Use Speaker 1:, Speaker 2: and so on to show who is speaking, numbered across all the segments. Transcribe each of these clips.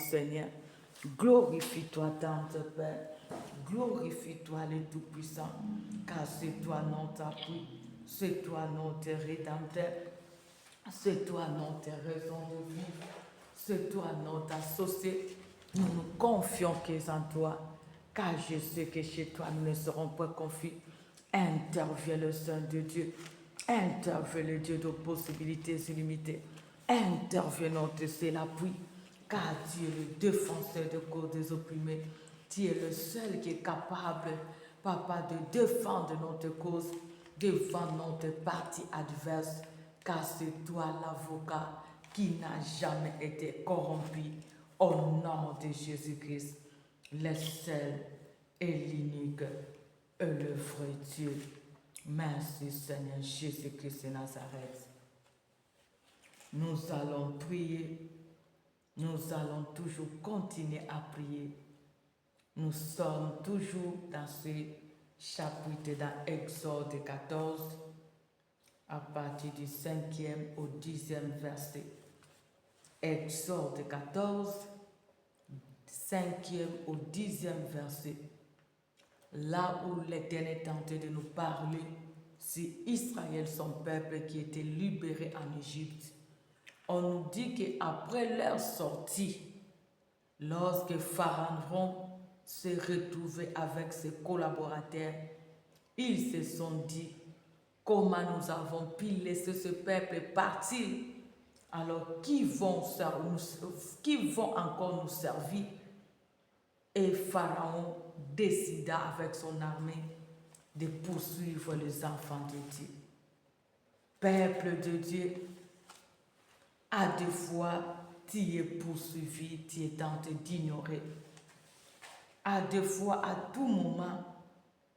Speaker 1: Seigneur. Glorifie-toi, Tante Père. Glorifie-toi, le Tout-Puissant, car c'est toi notre appui, c'est toi notre rédempteur, c'est toi notre raison de vivre, c'est toi notre associé. Nous nous confions qu'est en toi, car je sais que chez toi nous ne serons pas confus. Interviens le Saint de Dieu, interviens le Dieu de possibilités illimitées, interviens notre c'est l'appui, car tu es le défenseur de cause des opprimés. Tu es le seul qui est capable, Papa, de défendre notre cause devant notre parti adverse, car c'est toi l'avocat qui n'a jamais été corrompu. Au nom de Jésus-Christ, le seul et l'unique et le vrai Dieu. Merci Seigneur Jésus-Christ de Nazareth. Nous allons prier. Nous allons toujours continuer à prier. Nous sommes toujours dans ce chapitre dans Exode 14, à partir du 5e au 10e verset. Exode 14, 5e au 10e verset. Là où l'Éternel tentait de nous parler, c'est Israël, son peuple, qui était libéré en Égypte. On nous dit qu'après leur sortie, lorsque Pharaon s'est retrouvé avec ses collaborateurs, ils se sont dit comment nous avons pu laisser ce peuple partir, alors qui vont encore nous servir? Et Pharaon décida avec son armée de poursuivre les enfants de Dieu. Peuple de Dieu, à deux fois, tu es poursuivi, tu es tenté d'ignorer. À deux fois, à tout moment,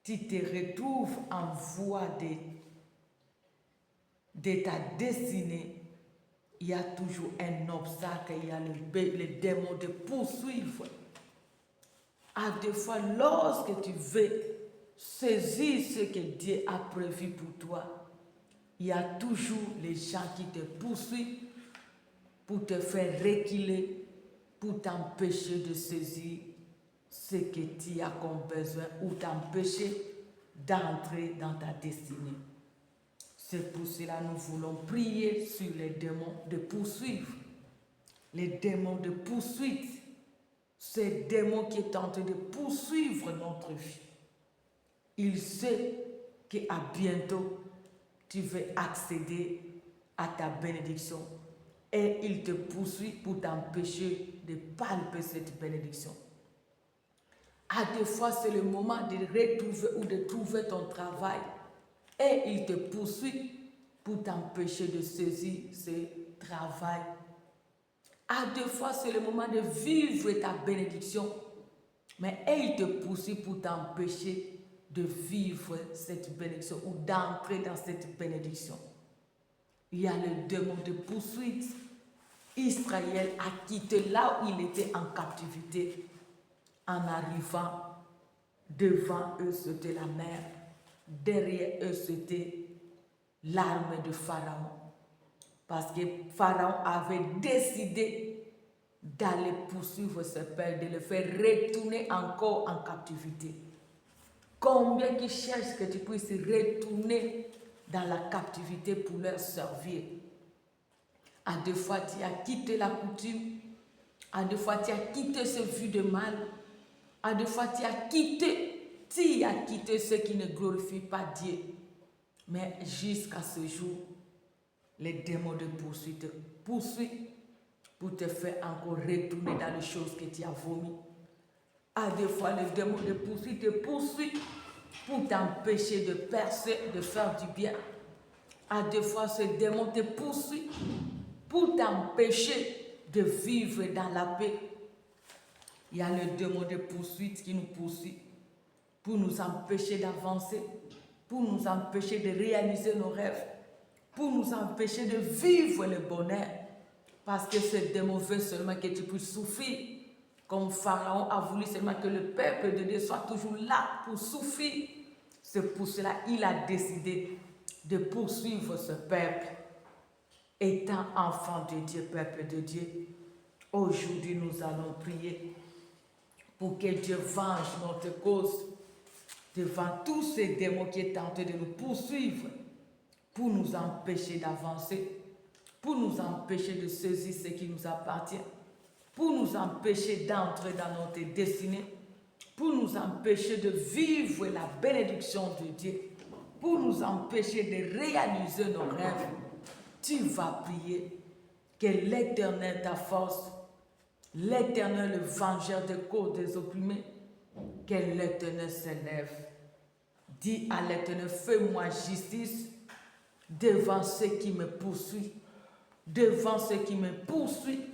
Speaker 1: tu te retrouves en voie de ta destinée. Il y a toujours un obstacle, il y a le démon de poursuivre. À deux fois, lorsque tu veux saisir ce que Dieu a prévu pour toi, il y a toujours les gens qui te poursuivent pour te faire reculer, pour t'empêcher de saisir ce que tu as comme besoin ou t'empêcher d'entrer dans ta destinée. C'est pour cela que nous voulons prier sur les démons de poursuivre. Les démons de poursuite. Ces démons qui est en train de poursuivre notre vie. Il sait qu'à bientôt, tu veux accéder à ta bénédiction. Et il te poursuit pour t'empêcher de palper cette bénédiction. À des fois, c'est le moment de retrouver ou de trouver ton travail. Et il te poursuit pour t'empêcher de saisir ce travail. À deux fois, c'est le moment de vivre ta bénédiction. Mais il te poursuit pour t'empêcher de vivre cette bénédiction ou d'entrer dans cette bénédiction. Il y a le démon de poursuite. Israël a quitté là où il était en captivité. En arrivant, devant eux, c'était la mer. Derrière eux, c'était l'armée de Pharaon. Parce que Pharaon avait décidé d'aller poursuivre ce peuple, de le faire retourner encore en captivité. Combien qui cherchent que tu puisses retourner dans la captivité pour leur servir. À deux fois, tu as quitté la coutume. À deux fois, tu as quitté ce vu de mal. À deux fois, tu as quitté ce qui ne glorifie pas Dieu. Mais jusqu'à ce jour, les démons de poursuite te poursuivent pour te faire encore retourner dans les choses que tu as vomi. À des fois, les démons de poursuite te poursuivent pour t'empêcher de percer, de faire du bien. À des fois, ces démons te poursuivent pour t'empêcher de vivre dans la paix. Il y a le démon de poursuite qui nous poursuit pour nous empêcher d'avancer, pour nous empêcher de réaliser nos rêves, pour nous empêcher de vivre le bonheur. Parce que ce démon veut seulement que tu puisses souffrir. Comme Pharaon a voulu seulement que le peuple de Dieu soit toujours là pour souffrir. C'est pour cela qu'il a décidé de poursuivre ce peuple. Étant enfant de Dieu, peuple de Dieu, Aujourd'hui, nous allons prier pour que Dieu venge notre cause devant tous ces démons qui tentent de nous poursuivre pour nous empêcher d'avancer, pour nous empêcher de saisir ce qui nous appartient, pour nous empêcher d'entrer dans notre destinée, pour nous empêcher de vivre la bénédiction de Dieu, pour nous empêcher de réaliser nos rêves. Tu vas prier que l'Éternel, ta force, l'Éternel, le vengeur des causes des opprimés, que l'Éternel s'élève. Dis à l'Éternel, fais-moi justice devant ceux qui me poursuivent, devant ceux qui me poursuivent,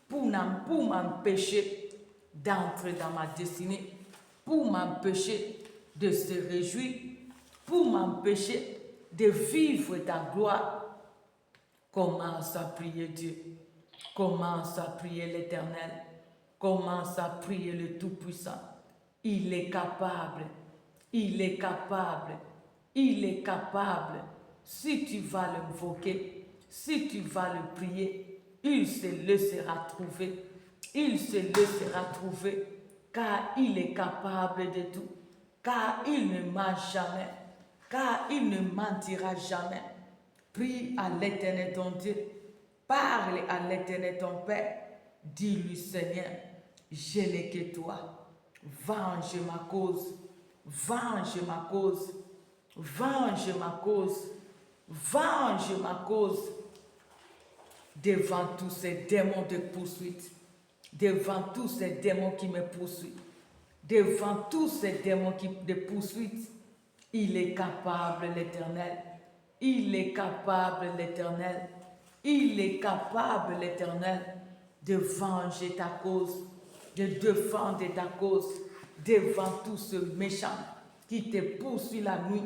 Speaker 1: pour m'empêcher d'entrer dans ma destinée, pour m'empêcher de se réjouir, pour m'empêcher de vivre ta gloire. Commence à prier Dieu, commence à prier l'Éternel, commence à prier le Tout-Puissant. Il est capable, il est capable, il est capable. Si tu vas l'invoquer, si tu vas le prier, il se laissera trouver, il se laissera trouver, car il est capable de tout, car il ne ment jamais, car il ne mentira jamais. Prie à l'Éternel ton Dieu, parle à l'Éternel ton Père, dis-lui Seigneur, je n'ai que toi, venge ma cause, venge ma cause, venge ma cause, venge ma cause, devant tous ces démons de poursuite, devant tous ces démons qui me poursuivent, devant tous ces démons de poursuite, il est capable l'Éternel, il est capable l'Éternel, il est capable l'Éternel de venger ta cause, de défendre ta cause devant tout ce méchant qui te poursuit la nuit,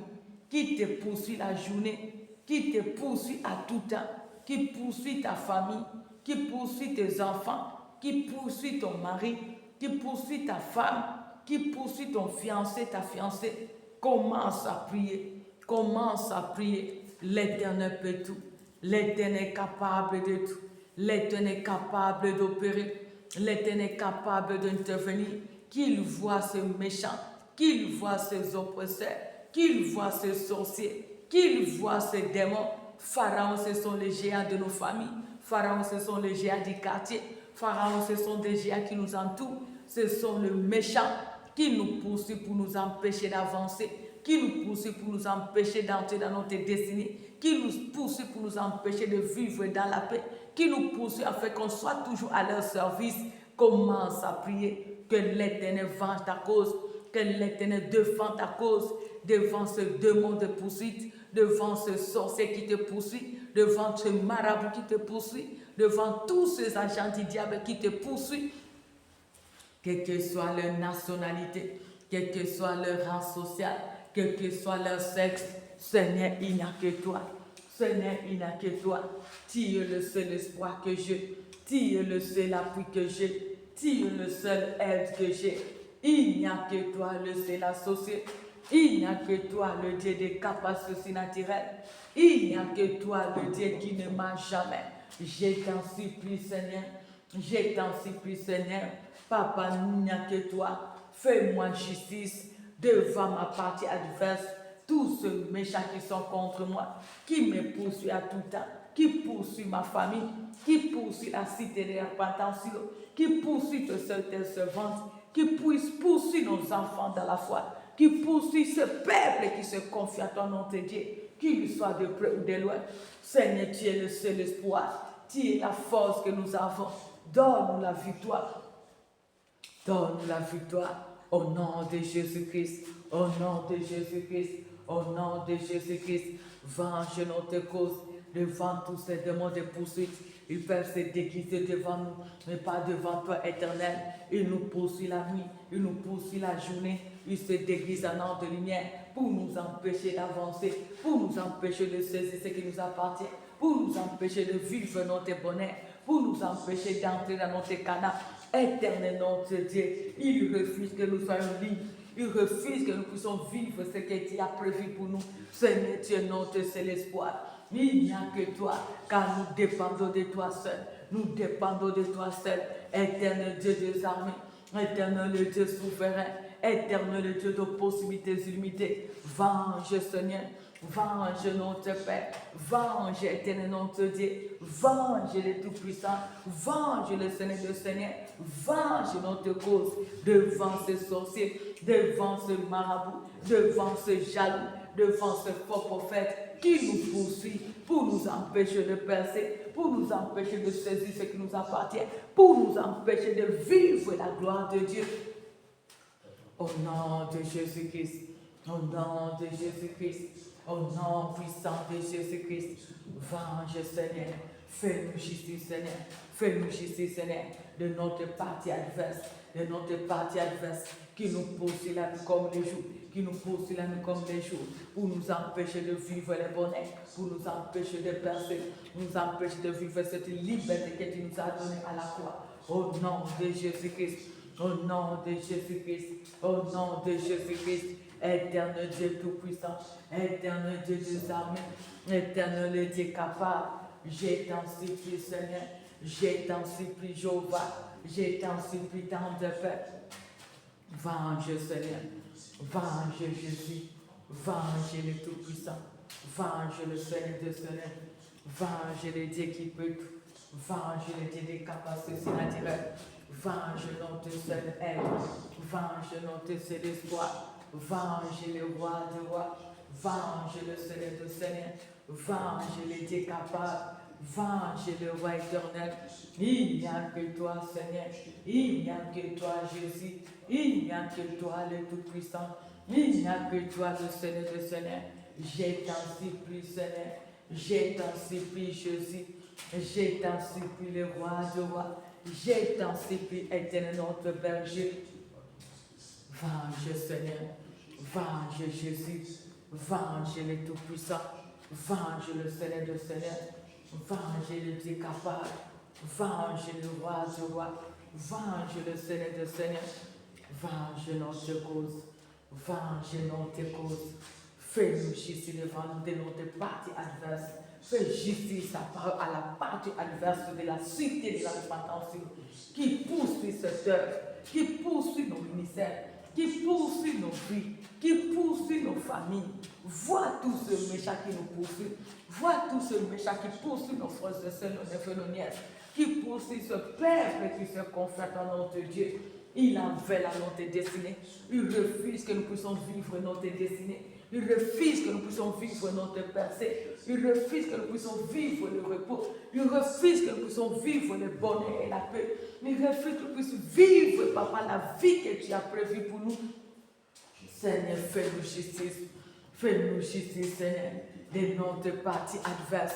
Speaker 1: qui te poursuit la journée, qui te poursuit à tout temps, qui poursuit ta famille, qui poursuit tes enfants, qui poursuit ton mari, qui poursuit ta femme, qui poursuit ton fiancé, ta fiancée. Commence à prier, commence à prier. L'Éternel peut tout, l'Éternel est capable de tout, l'Éternel est capable d'opérer, l'Éternel est capable d'intervenir, qu'il voit ce méchant, qu'il voit ces oppresseurs, qu'il voit ces sorciers, qu'il voit ces démons. Pharaon, ce sont les géants de nos familles, Pharaon, ce sont les géants du quartier, Pharaon, ce sont des géants qui nous entourent, ce sont les méchants qui nous poursuivent pour nous empêcher d'avancer, qui nous poursuit pour nous empêcher d'entrer dans notre destinée, qui nous poursuit pour nous empêcher de vivre dans la paix, qui nous poursuit afin qu'on soit toujours à leur service. Commence à prier que l'Éternel venge ta cause, que l'Éternel défend ta cause devant ce démon de poursuite, devant ce sorcier qui te poursuit, devant ce marabout qui te poursuit, devant tous ces agents du diable qui te poursuivent, quelle que soit leur nationalité, quel que soit leur rang social, quel que soit leur sexe. Seigneur, il n'y a que toi. Seigneur, il n'y a que toi. Tu es le seul espoir que j'ai. Tu es le seul appui que j'ai. Tu es le seul aide que j'ai. Il n'y a que toi, le seul associé. Il n'y a que toi, le Dieu des capacités naturelles. Il n'y a que toi, le Dieu qui ne ment jamais. Je t'en supplie, Seigneur. Je t'en supplie, Seigneur. Papa, il n'y a que toi. Fais-moi justice devant ma partie adverse. Tous ceux méchants qui sont contre moi, qui me poursuivent à tout temps, qui poursuivent ma famille, qui poursuivent la cité de la repentance, qui poursuivent tes servantes, qui poursuivent nos enfants dans la foi, qui poursuivent ce peuple qui se confie à ton nom de Dieu, qu'il soit de près ou de loin. Seigneur, tu es le seul espoir, tu es la force que nous avons. Donne-nous la victoire. Donne-nous la victoire. Au nom de Jésus-Christ, au nom de Jésus-Christ, au nom de Jésus-Christ, venge notre cause devant tous ces démons de poursuite. Ils peuvent se déguiser devant nous, mais pas devant toi, Éternel. Ils nous poursuivent la nuit, ils nous poursuivent la journée. Ils se déguisent en ange de lumière pour nous empêcher d'avancer, pour nous empêcher de saisir ce qui nous appartient, pour nous empêcher de vivre notre bonheur, pour nous empêcher d'entrer dans notre canal. Éternel notre Dieu, il refuse que nous soyons libres. Il refuse que nous puissions vivre ce que tu as prévu pour nous. Seigneur, tu es notre seul espoir. Il n'y a que toi, car nous dépendons de toi seul. Nous dépendons de toi seul, éternel Dieu des armées, éternel Dieu souverain, éternel Dieu de possibilités illimitées. Venge, Seigneur, venge notre Père, venge, éternel notre Dieu, venge les tout-puissants, venge le Seigneur de Seigneur, venge notre cause devant ce sorcier, devant ce marabout, devant ce jaloux, devant ce faux prophète qui nous poursuit pour nous empêcher de percer, pour nous empêcher de saisir ce qui nous appartient, pour nous empêcher de vivre la gloire de Dieu. Au nom de Jésus-Christ, au nom de Jésus-Christ, au nom puissant de Jésus-Christ, venge Seigneur, fais-nous justice Seigneur, fais-nous justice Seigneur de notre partie adverse, qui nous poursuit la nuit comme les jours, qui nous poursuit la nuit comme les jours, pour nous empêcher de vivre les bonheurs, pour nous empêcher de percer, nous empêcher de vivre cette liberté que tu nous as donnée à la croix. Au nom de Jésus-Christ, au nom de Jésus-Christ, au nom de Jésus-Christ, éternel Dieu tout-puissant, éternel Dieu des armées, éternel Dieu capable, je t'en supplie Seigneur, je t'en supplie Jéhovah, je t'en supplie tant de paix. Venge Seigneur, venge Jésus, venge le Tout-Puissant, venge le Seigneur de Seigneur, venge le Dieu qui peut tout, venge le Dieu des capacités naturelles, venge notre seul aide, venge notre seul espoir, venge le roi de rois, venge le Seigneur de Seigneur, venge le Dieu capable, venge le roi éternel. Il n'y a que toi Seigneur, il n'y a que toi Jésus, il n'y a que toi le Tout-Puissant, il n'y a que toi le Seigneur de Seigneur. Je t'en supplie Seigneur, je t'en supplie Jésus, je t'en supplie le roi de rois, je t'en supplie éternel notre berger. Venge Seigneur, venge Jésus, venge le Tout-Puissant, venge le Seigneur de Seigneur, venge le Dieu capable, venge le roi du roi, venge le Seigneur de Seigneur, venge notre cause, venge notre cause. Fais-nous justice devant nous de notre partie adverse. Fais justice à la partie adverse de la cité de la repentance qui poursuit cette œuvre, qui poursuit nos ministères, qui poursuit nos vies, qui poursuit nos familles. Vois tout ce méchant qui nous poursuit. Vois tout ce méchant qui poursuit nos frères et sœurs, nos neveux, nos nièces, qui poursuit ce peuple qui se confesse en notre Dieu. Il avait la notre destinée. Il refuse que nous puissions vivre notre destinée. Il refuse que nous puissions vivre notre percée. Il refuse que nous puissions vivre le repos. Il refuse que nous puissions vivre le bonheur et la paix. Il refuse que nous puissions vivre, Papa, la vie que tu as prévue pour nous. Seigneur, fais-nous justice. Fais-nous justice, Seigneur, de notre partie adverse.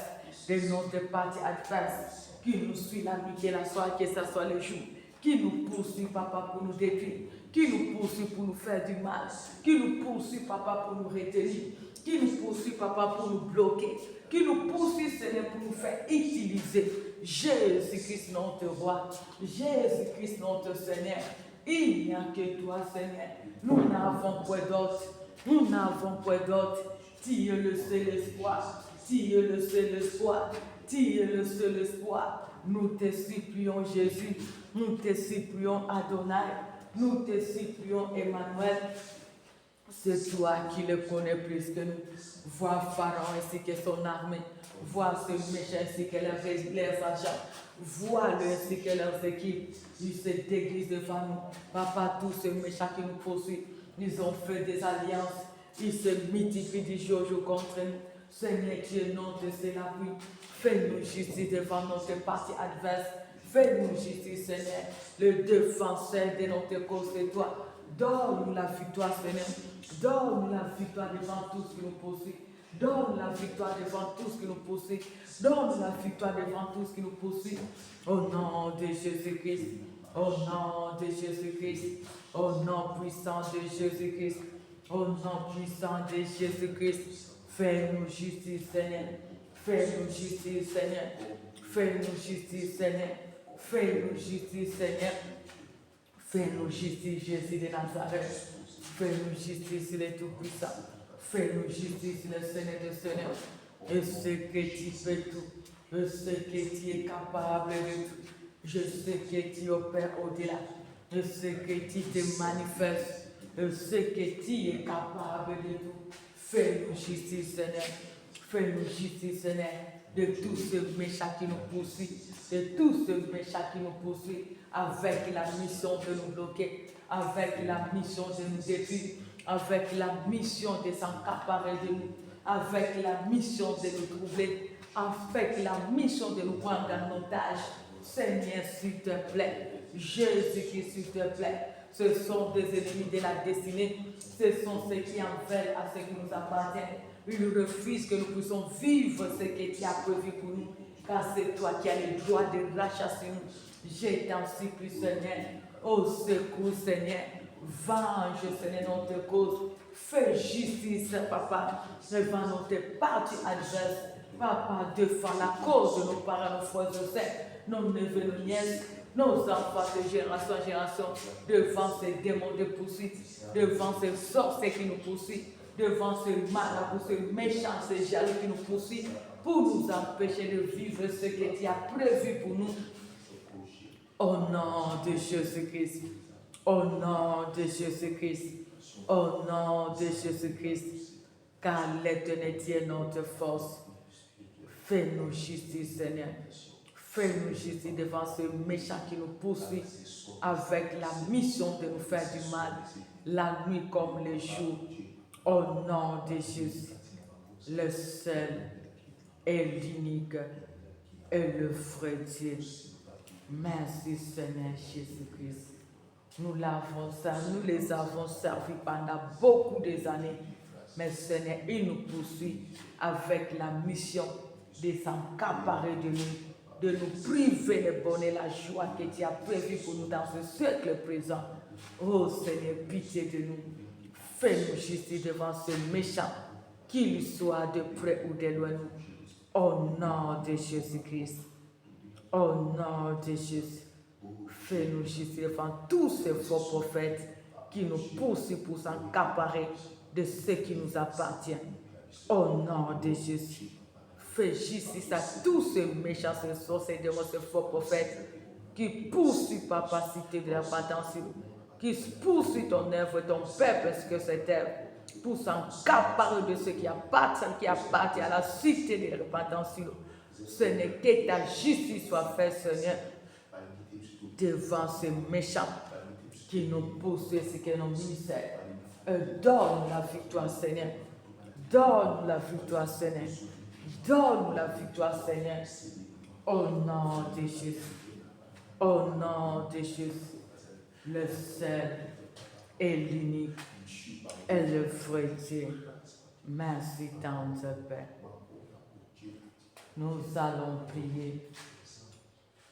Speaker 1: De notre partie adverse qui nous suit la nuit et la soirée, que ce soit le jour. Qui nous poursuit, Papa, pour nous détruire, qui nous poursuit pour nous faire du mal, qui nous poursuit, Papa, pour nous retenir, qui nous poursuit, Papa, pour nous bloquer, qui nous poursuit, Seigneur, pour nous faire utiliser. Jésus-Christ, notre roi, Jésus-Christ, notre Seigneur, il n'y a que toi, Seigneur. Nous n'avons point d'autre, nous n'avons point d'autre. Tu es le seul espoir, tu es le seul espoir, tu es le seul espoir. Nous te supplions, Jésus. Nous te supplions, Adonai. Nous te supplions, Emmanuel. C'est toi qui le connais plus que nous. Vois Pharaon ainsi que son armée. Vois ce méchant ainsi que leurs agents. Vois-le ainsi que leurs équipes. Ils se déguisent devant nous. Papa, tous ces méchants qui nous poursuivent, ils ont fait des alliances. Ils se multiplient du jour au jour contre nous. Seigneur Dieu, non de cela, oui. Fais-nous justice devant notre partie adverse. Fais-nous justice, Seigneur. Le défenseur de notre cause, c'est toi. Donne-nous la victoire, Seigneur. Donne-nous la victoire devant tout ce qui nous poursuit. Donne la victoire devant tout ce qui nous poursuit. Donne la victoire devant tout ce qui nous poursuit. Au nom de Jésus-Christ. Au nom de Jésus-Christ. Au nom puissant de Jésus-Christ. Au nom puissant de Jésus-Christ. Fais-nous justice, Seigneur. Fais-nous justice, Seigneur. Fais-nous justice, Seigneur. Fais-nous justice, Seigneur. Fais-nous justice, Jésus de Nazareth. Fais-nous justice, le Tout-Puissant. Fais-nous justice, le Seigneur de Seigneur. Je sais que tu fais tout. Je sais que tu es capable de tout. Je sais que tu opères au-delà. Je sais que tu te manifestes. Je sais que tu es capable de tout. Fais-nous justice, Seigneur. Fais-nous justice, Seigneur, de tous ce méchant qui nous poursuit, de tous ce méchant qui nous poursuit, avec la mission de nous bloquer, avec la mission de nous détruire, avec la mission de s'accaparer de nous, avec la mission de nous troubler, avec la mission de nous prendre en otage. Seigneur, s'il te plaît, Jésus-Christ, s'il te plaît, ce sont des ennemis de la destinée, ce sont ceux qui en veulent à ce qui nous appartient. Ils refusent que nous puissions vivre ce que tu as prévu pour nous, car c'est toi qui as le droit de rachasser nous. Je t'en supplie, Seigneur, au secours, Seigneur, venge, Seigneur, notre cause, fais justice, Papa, devant notre partie adverse. Papa, défends la cause de nos parents, nos frères et sœurs, nos neveux, nos nièces, nos enfants de génération en génération, devant ces démons de poursuite, devant ces sorciers qui nous poursuivent, devant ce mal, ce méchant, ce jaloux qui nous poursuit, pour nous empêcher de vivre ce que tu as prévu pour nous. Au nom de Jésus-Christ, au nom de Jésus-Christ, au nom de Jésus-Christ, car l'Éternel est notre force. Fais-nous justice, Seigneur. Fais-nous justice devant ce méchant qui nous poursuit avec la mission de nous faire du mal, la nuit comme le jour. Au nom de Jésus, le seul et l'unique et le vrai Dieu. Merci, Seigneur Jésus-Christ. Nous les avons servis pendant beaucoup d'années. Mais Seigneur, il nous poursuit avec la mission de s'accaparer de nous, de nous priver le bonheur, la joie que tu as prévu pour nous dans ce siècle présent. Oh Seigneur, pitié de nous. Fais-nous justice devant ce méchant, qu'il soit de près ou de loin. Au nom de Jésus-Christ. Au nom de Jésus. Fais-nous justice devant tous ces faux prophètes qui nous poursuivent pour s'accaparer de ce qui nous appartient. Au nom de Jésus. Fais justice à tous ces méchants, ces sorciers, ces faux prophètes qui poursuivent Papa, cité de la patence, qui poursuivent ton œuvre, ton peuple, est-ce que c'est œuvre, pour s'accaparer de ce qui appartient à la cité de la repentance. Ce n'est que ta justice soit faite, Seigneur, devant ces méchants qui nous poursuivent, ce que nos ministères. Donne la victoire, Seigneur. Donne la victoire, Seigneur. Donne la victoire, Seigneur. Au nom de Jésus. Au nom de Jésus. Le seul et l'unique et le vrai Dieu. Merci, tendre Père. Nous allons prier.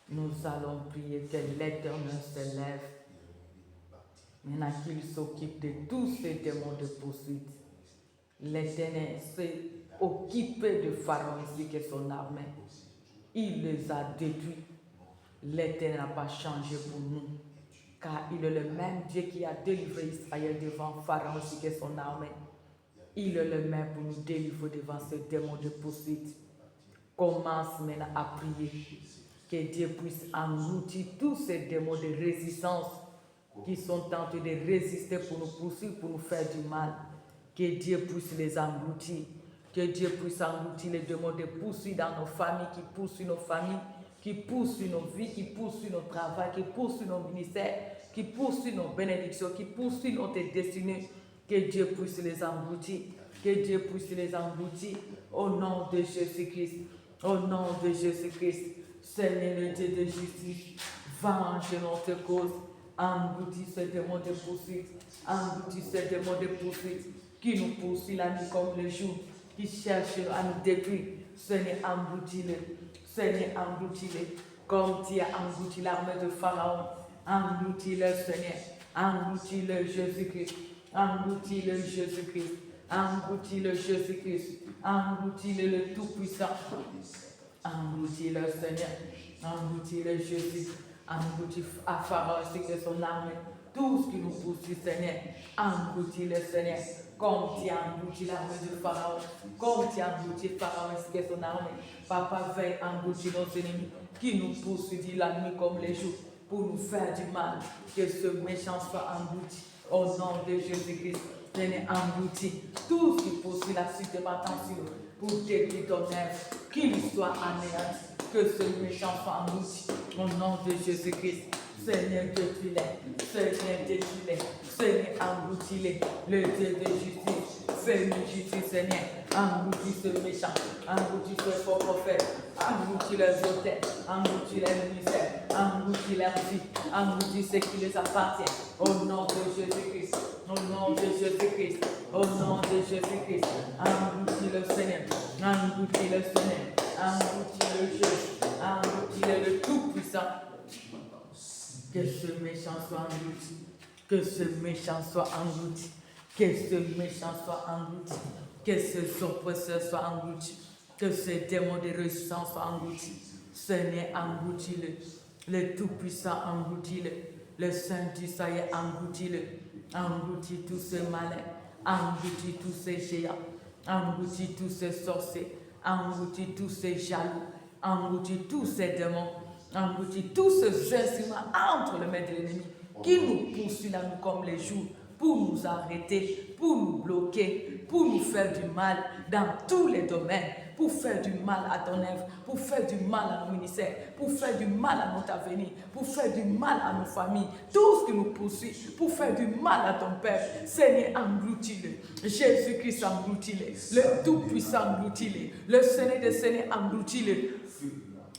Speaker 1: Nous allons prier que l'Éternel se lève. Maintenant qu'il s'occupe de tous ces démons de poursuite. L'Éternel s'est occupé de Pharaon ainsi que son armée. Il les a détruits. L'Éternel n'a pas changé pour nous. Car il est le même Dieu qui a délivré Israël devant Pharaon ainsi que son armée. Il est le même pour nous délivrer devant ce démon de poursuite. Commence maintenant à prier. Que Dieu puisse engloutir tous ces démons de résistance qui sont tentés de résister pour nous poursuivre, pour nous faire du mal. Que Dieu puisse les engloutir. Que Dieu puisse engloutir les démons de poursuite dans nos familles, qui poursuivent nos familles, qui poursuivent nos vies, qui poursuivent nos travaux, qui poursuivent nos ministères, qui poursuivent nos bénédictions, qui poursuivent notre destinée. Que Dieu puisse les engloutir. Que Dieu puisse les engloutir. Au nom de Jésus-Christ. Au nom de Jésus-Christ. Seigneur le Dieu de justice, venge notre cause. Engloutis ce démon de poursuite. Engloutis ce démon de poursuite qui nous poursuit la nuit comme le jour, qui cherche à nous détruire. Seigneur, engloutis-le. Seigneur, engloutis-le. Comme tu as englouti l'armée de Pharaon. Engloutis-le, Seigneur. Engloutis-le, Jésus-Christ. Engloutis-le, Jésus-Christ. Engloutis-le, Jésus-Christ. Engloutis-le, le Tout-Puissant. Engloutis-le, Seigneur. Engloutis-le, Jésus. engloutis à Pharaon ainsi que son armée. Tout ce qui nous poursuit, Seigneur, engloutis le Seigneur, comme tu as englouti l'armée de Pharaon, comme tu as englouti Pharaon ainsi que son armée. Papa, veille engloutir nos ennemis qui nous poursuivent la nuit comme les jours pour nous faire du mal. Que ce méchant soit englouti au nom de Jésus-Christ. Seigneur, englouti tout ce qui poursuit la suite de ma tension pour détruire ton œuvre, qu'il soit anéanti. Que ce méchant soit englouti au nom de Jésus-Christ. Seigneur, détruis-les. Seigneur, détruis-les. Seigneur, engloutis-les. Le Dieu de justice. Fais-nous justice, Seigneur. Engloutis ce méchant. Engloutis ce faux prophète. Engloutis leurs hôtels. Engloutis les ministères. Engloutis leur vie. Engloutis ce qui les appartient. Au nom de Jésus-Christ. Au nom de Jésus-Christ. Au nom de Jésus-Christ. Engloutis le Seigneur. Engloutis le Seigneur. Engloutis le Jésus. Engloutis le Tout-Puissant. Que ce méchant soit englouti. Que ce méchant soit englouti. Que ce méchant soit englouti. Que ce oppresseur soit englouti. Que ce démon de résistance soit englouti. Seigneur, engloutis-le. Le Tout-Puissant, engloutis-le. Le Saint d'Israël, engloutis-le. Engloutis tous ces malins. Engloutis tous ces géants. Engloutis tous ces sorciers. Engloutis tous ces jaloux. Engloutis tous ces démons. Engloutis tous ces instruments entre les mains de l'ennemi qui nous poursuivent à nous comme les jours pour nous arrêter, pour nous bloquer, pour nous faire du mal dans tous les domaines, pour faire du mal à ton œuvre, pour faire du mal à nos ministères, pour faire du mal à notre avenir, pour faire du mal à nos familles, tout ce qui nous poursuit, pour faire du mal à ton peuple. Seigneur, engloutis-le. Jésus-Christ, engloutis-le. Le Tout-Puissant, engloutis-le. Le Seigneur des Seigneurs, engloutis-le.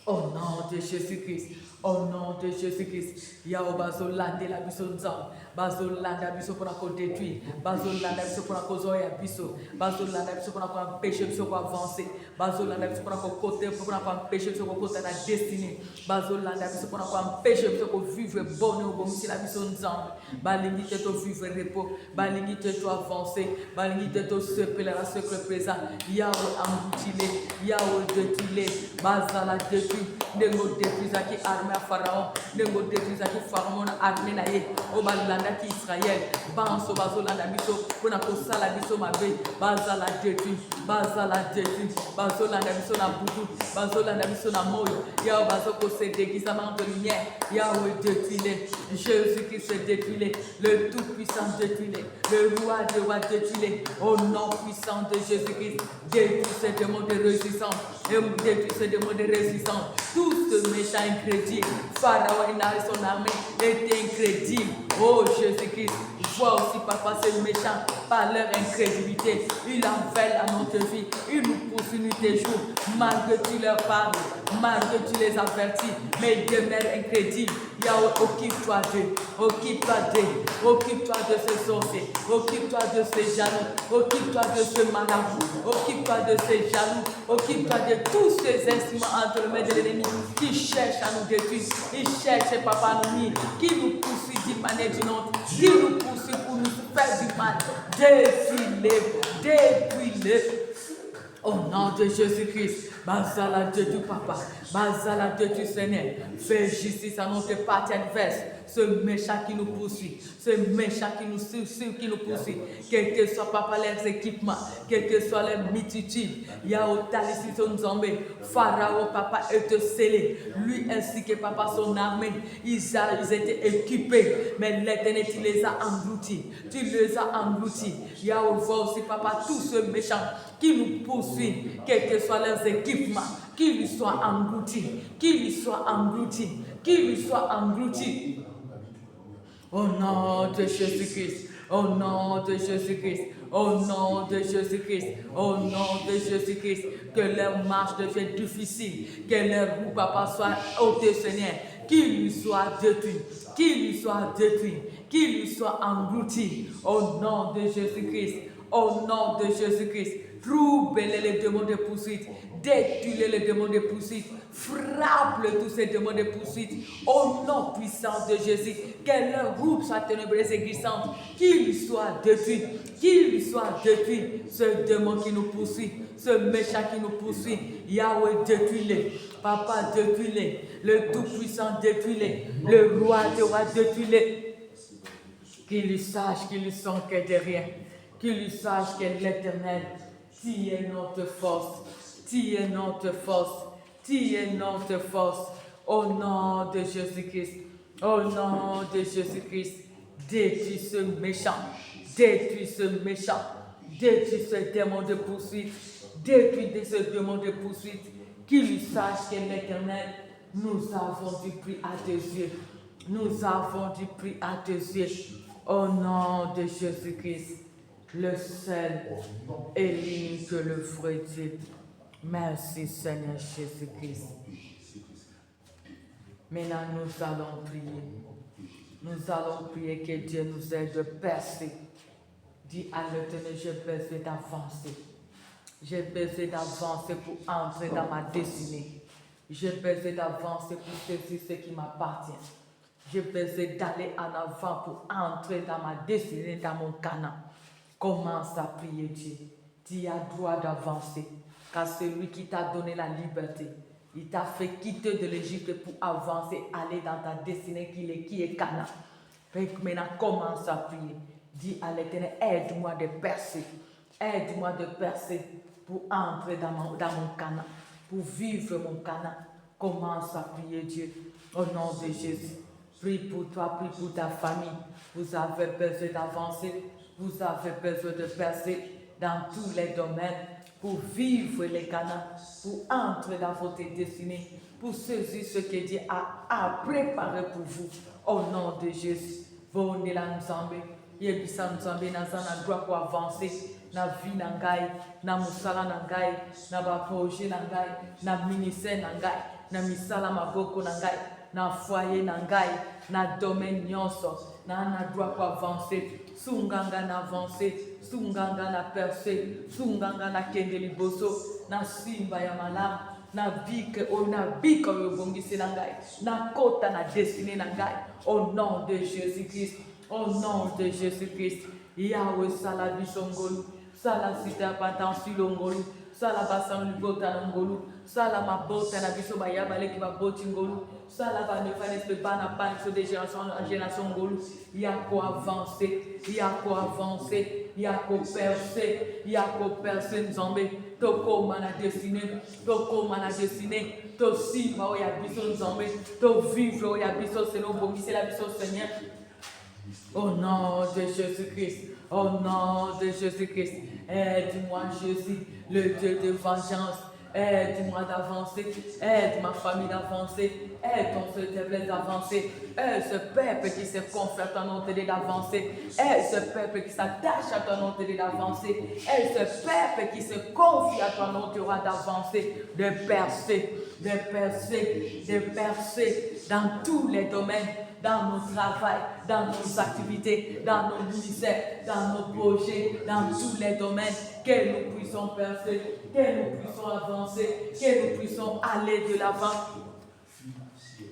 Speaker 1: Au nom de Jésus-Christ, au nom de Jésus-Christ, Yahweh Bazolande la bisonza, Bazolanda biso pour qu'on détruire, Bazolanda biso pour qu'on zoya biso, Bazolanda biso pour qu'on empêche biso pour avancer, Bazolanda biso pour qu'on côté pour qu'on empêche biso pour côté la destinée, Bazolanda biso pour qu'on empêche biso pour vivre bonheur comme si la bisonza, balingi te vivre repos, balingi te avancer, balingi te seper la secret présent, Yahweh englouti-les, Yahweh détruis-les, Bazala détruis. Nengo détruisa qui armée à Pharaon, Nengo détruisa qui Pharaon armée naïe, au Balanda qui Israël, Banso Bazolanda biso, Pona Kosala biso mabe, Bazala détruit, Bazolanda biso na boudou, Bazolanda biso na moyo, Yahweh Bazoko se déguisement de lumière, Yahweh détruis-les, Jésus-Christ se détruis-les, le Tout-Puissant détruis-les, le Roi des rois détruis-les, au nom puissant de Jésus-Christ, détruis ces démons de résistance, détruis ces démons de résistance. Tout ce méchant incrédule, Pharaon et son armée étaient incrédules. Oh Jésus-Christ, vois aussi papa ces méchants par leur incrédulité. Ils enveillent à notre vie, ils nous poursuivent nuit et jour. Malgré tu leur parles, malgré tu les avertis, mais ils demeurent incrédules. Yahweh, occupe-toi d'eux, occupe-toi d'eux, occupe-toi de ces sorciers, occupe-toi de ces jaloux, occupe-toi de ce marabout, occupe-toi de ces jaloux, occupe-toi de tous ces instruments entre les mains de l'ennemi qui cherchent à nous détruire, qui cherchent, papa, à nous nuire, qui nous poursuivent d'une manière ou d'une autre, qui nous poursuivent pour nous faire du mal. Détruis-les, détruis-les. Au nom de Jésus-Christ, Bazala de Dieu, papa, Bazala de Dieu, Seigneur, fais justice à notre partie adverse, ce méchant qui nous poursuit, ce méchant qui nous poursuit, quel que soit, papa, leurs équipements, quel que soit les multitudes, Yahweh, Talissi, son Zambé, Pharaon, papa, était scellé, lui ainsi que papa, son armée, ils étaient équipés, mais l'Éternel, tu les as engloutis, Yahweh, voit aussi, papa, tous ceux méchants qui nous poursuivent, quels que soient leurs équipements, qu'ils lui soient engloutis, Au nom de Jésus-Christ, au nom de Jésus-Christ, au nom de Jésus-Christ, au nom de Jésus-Christ, que leur marche devienne difficile, que leur roue, papa, soit ôtée, Seigneur, qu'il lui soit détruit, qu'il lui soit englouti, au nom de Jésus-Christ, au nom de Jésus-Christ. Troublez les démons de poursuite, détruisez les démons de poursuite, frappe tous ces démons de poursuite, au nom puissant de Jésus, que leur route soit ténébreuse et glissante, qu'il lui soit détruit, ce démon qui nous poursuit, ce méchant qui nous poursuit. Yahweh, détruis-le. Papa, détruis-le. Le Tout-Puissant, détruis-le. Le Roi des rois, détruis-le. Qu'il sache qu'ils sont que de rien. Qu'il sache qu'est l'Éternel. Tu es notre force. Tu es notre force. Tu es notre force. Au nom de Jésus-Christ. Au nom de Jésus-Christ. Détruis ce méchant. Détruis ce méchant. Détruis ce démon de poursuite. Détruis ce démon de poursuite. Qu'il sache qu'est l'Éternel. Nous avons du prix à tes yeux. Nous avons du prix à tes yeux. Au nom de Jésus-Christ, le seul et l'unique que le vrai Dieu. Merci Seigneur Jésus-Christ. Maintenant, nous allons prier. Nous allons prier que Dieu nous aide de percer. Dis à l'Éternel, j'ai besoin d'avancer. J'ai besoin d'avancer pour entrer dans ma destinée. J'ai besoin d'avancer pour saisir ce qui m'appartient. J'ai besoin d'aller en avant pour entrer dans ma destinée, dans mon Canaan. Commence à prier Dieu. Tu as droit d'avancer. Car celui qui t'a donné la liberté, il t'a fait quitter de l'Égypte pour avancer, aller dans ta destinée qui est Canaan. Maintenant, commence à prier. Dis à l'Éternel, aide-moi de percer. Aide-moi de percer pour entrer dans mon Canaan, pour vivre mon Canaan. Commence à prier Dieu. Au nom de Jésus. Prie pour toi, prie pour ta famille. Vous avez besoin d'avancer. Vous avez besoin de percer dans tous les domaines pour vivre les Canaan, pour entrer dans votre destinée, pour saisir ce que Dieu a préparé pour vous. Au nom de Jésus. Vous n'êtes là, Nzambe. Yebisa Nzambe, Nazana droit pour avancer. Na vie nangai, na musala nangai, na ba projet nangai, na ministère nangai, na misala maboko nangai, na foyer nangai, na domaine nyonso, na droit pour avancer. Sunganga na avancer, sunganga na percer, sunganga na kende liboso, na simba ya malam, na bike o na bike o bongisi nangai, na kota na destinée nangai. Au nom de Jésus-Christ, au nom de Jésus-Christ, Yahweh Salabisongolu. Sala sita patansi longolu, sala basan libota longolu, sala ma bota na biso bayaba leki ba boti ngolu, sala ba ne fanes pe bana pan so de génération en génération ngolu, yako avancer, yako avancer, yako percer nzambe, toko mana destiné, to si ba o ya biso nzambe, to vivre o ya biso selon bomisi la biso Seigneur. Au nom de Jésus-Christ. Au nom de Jésus-Christ, aide-moi Jésus, le Dieu de vengeance, aide-moi d'avancer, aide ma famille d'avancer, aide ton faiblesse d'avancer, aide ce peuple qui se confie à ton nom d'avancer, aide ce peuple qui s'attache à ton nom d'avancer, aide ce peuple qui se confie à ton nom d'avancer, de percer dans tous les domaines. Dans nos travails, dans nos activités, dans nos ministères, dans nos projets, dans tous les domaines, que nous puissions percer, que nous puissions avancer, que nous puissions aller de l'avant.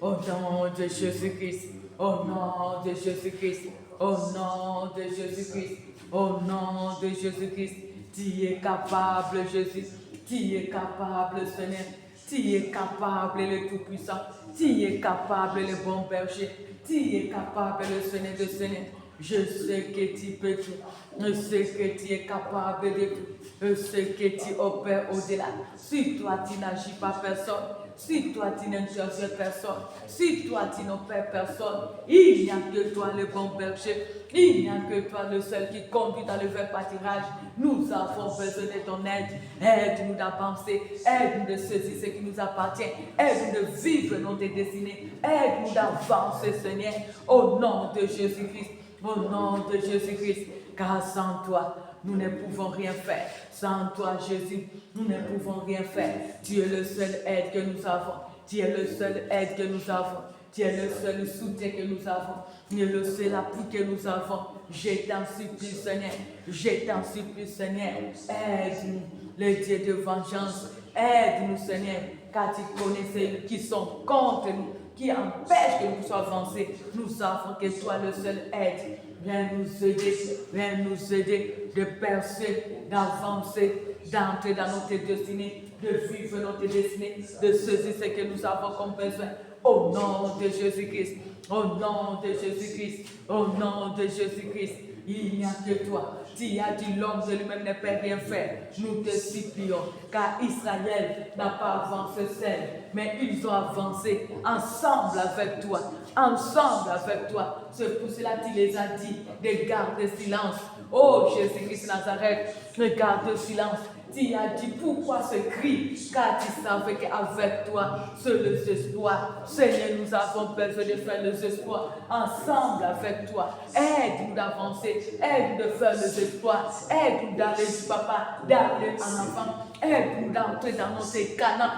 Speaker 1: Au nom de Jésus-Christ, au nom de Jésus-Christ, au nom de Jésus-Christ, au nom de Jésus-Christ, tu es capable, Jésus, tu es capable, Seigneur, tu es capable, le Tout-Puissant, tu es capable, le bon berger. Tu es capable, le Seigneur de Seigneur. Je sais que tu peux tout. Je sais que tu es capable de tout. Je sais que tu opères au-delà. Si toi tu n'agis pas personne, si toi tu n'interviens personne, si toi tu n'opères personne, il n'y a que toi le bon berger. Il n'y a que toi le seul qui conduit dans le vrai pâturage. Nous avons besoin de ton aide. Aide-nous d'avancer. Aide-nous de saisir ce qui nous appartient. Aide-nous de vivre notre destinée. Aide-nous d'avancer, Seigneur, au nom de Jésus-Christ. Au nom de Jésus-Christ. Car sans toi, nous ne pouvons rien faire. Sans toi, Jésus, nous ne pouvons rien faire. Tu es le seul aide que nous avons. Tu es le seul aide que nous avons. Tu es le seul soutien que nous avons. Tu es le seul appui que nous avons. Je t'en supplie, Seigneur. Je t'en supplie, Seigneur. Aide-nous, le Dieu de vengeance. Aide-nous, Seigneur, car tu connais ceux qui sont contre nous, qui empêchent que nous puissions avancer. Nous savons que toi, le seul aide. Viens nous aider de percer, d'avancer, d'entrer dans notre destinée, de vivre notre destinée, de saisir ce que nous avons comme besoin. Au nom de Jésus-Christ, au nom de Jésus-Christ, au nom de Jésus-Christ, il n'y a que toi. Tu as dit l'homme de lui-même ne peut rien faire. Nous te supplions, car Israël n'a pas avancé seul, mais ils ont avancé ensemble avec toi. Ensemble avec toi. C'est pour cela qu'il les a dit de garder silence. Oh Jésus-Christ Nazareth, garde silence. Tu as dit pourquoi ce cri, car tu savais qu'avec toi, c'est les espoirs. Seigneur, nous avons besoin de faire les espoirs ensemble avec toi. Aide-nous d'avancer, aide-nous de faire les espoirs, aide-nous d'aller, papa, d'aller en avant, aide-nous d'entrer dans notre Canaan.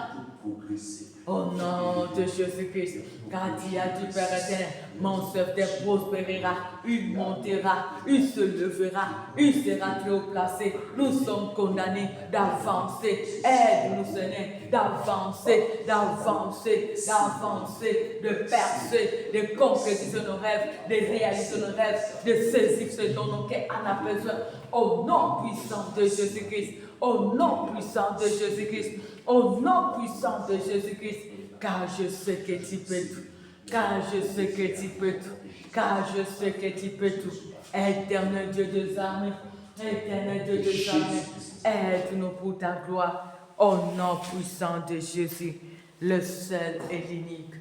Speaker 1: Au nom de Jésus-Christ, car tu as dit, Père éternel, mon serviteur prospérera, il montera, il se levera, il sera très haut placé. Nous sommes condamnés d'avancer. Aide-nous, Seigneur, d'avancer, d'avancer, d'avancer, de percer, de concrétiser nos rêves, de réaliser nos rêves, de saisir ce dont nos cœurs en a besoin. Au nom puissant de Jésus-Christ, au nom puissant de Jésus-Christ, au nom puissant de Jésus-Christ, car je sais que tu peux tout, car je sais que tu peux tout, car je sais que tu peux tout. Éternel Dieu des armées, éternel Dieu des armées, aide-nous pour ta gloire, au nom puissant de Jésus, le seul et l'unique,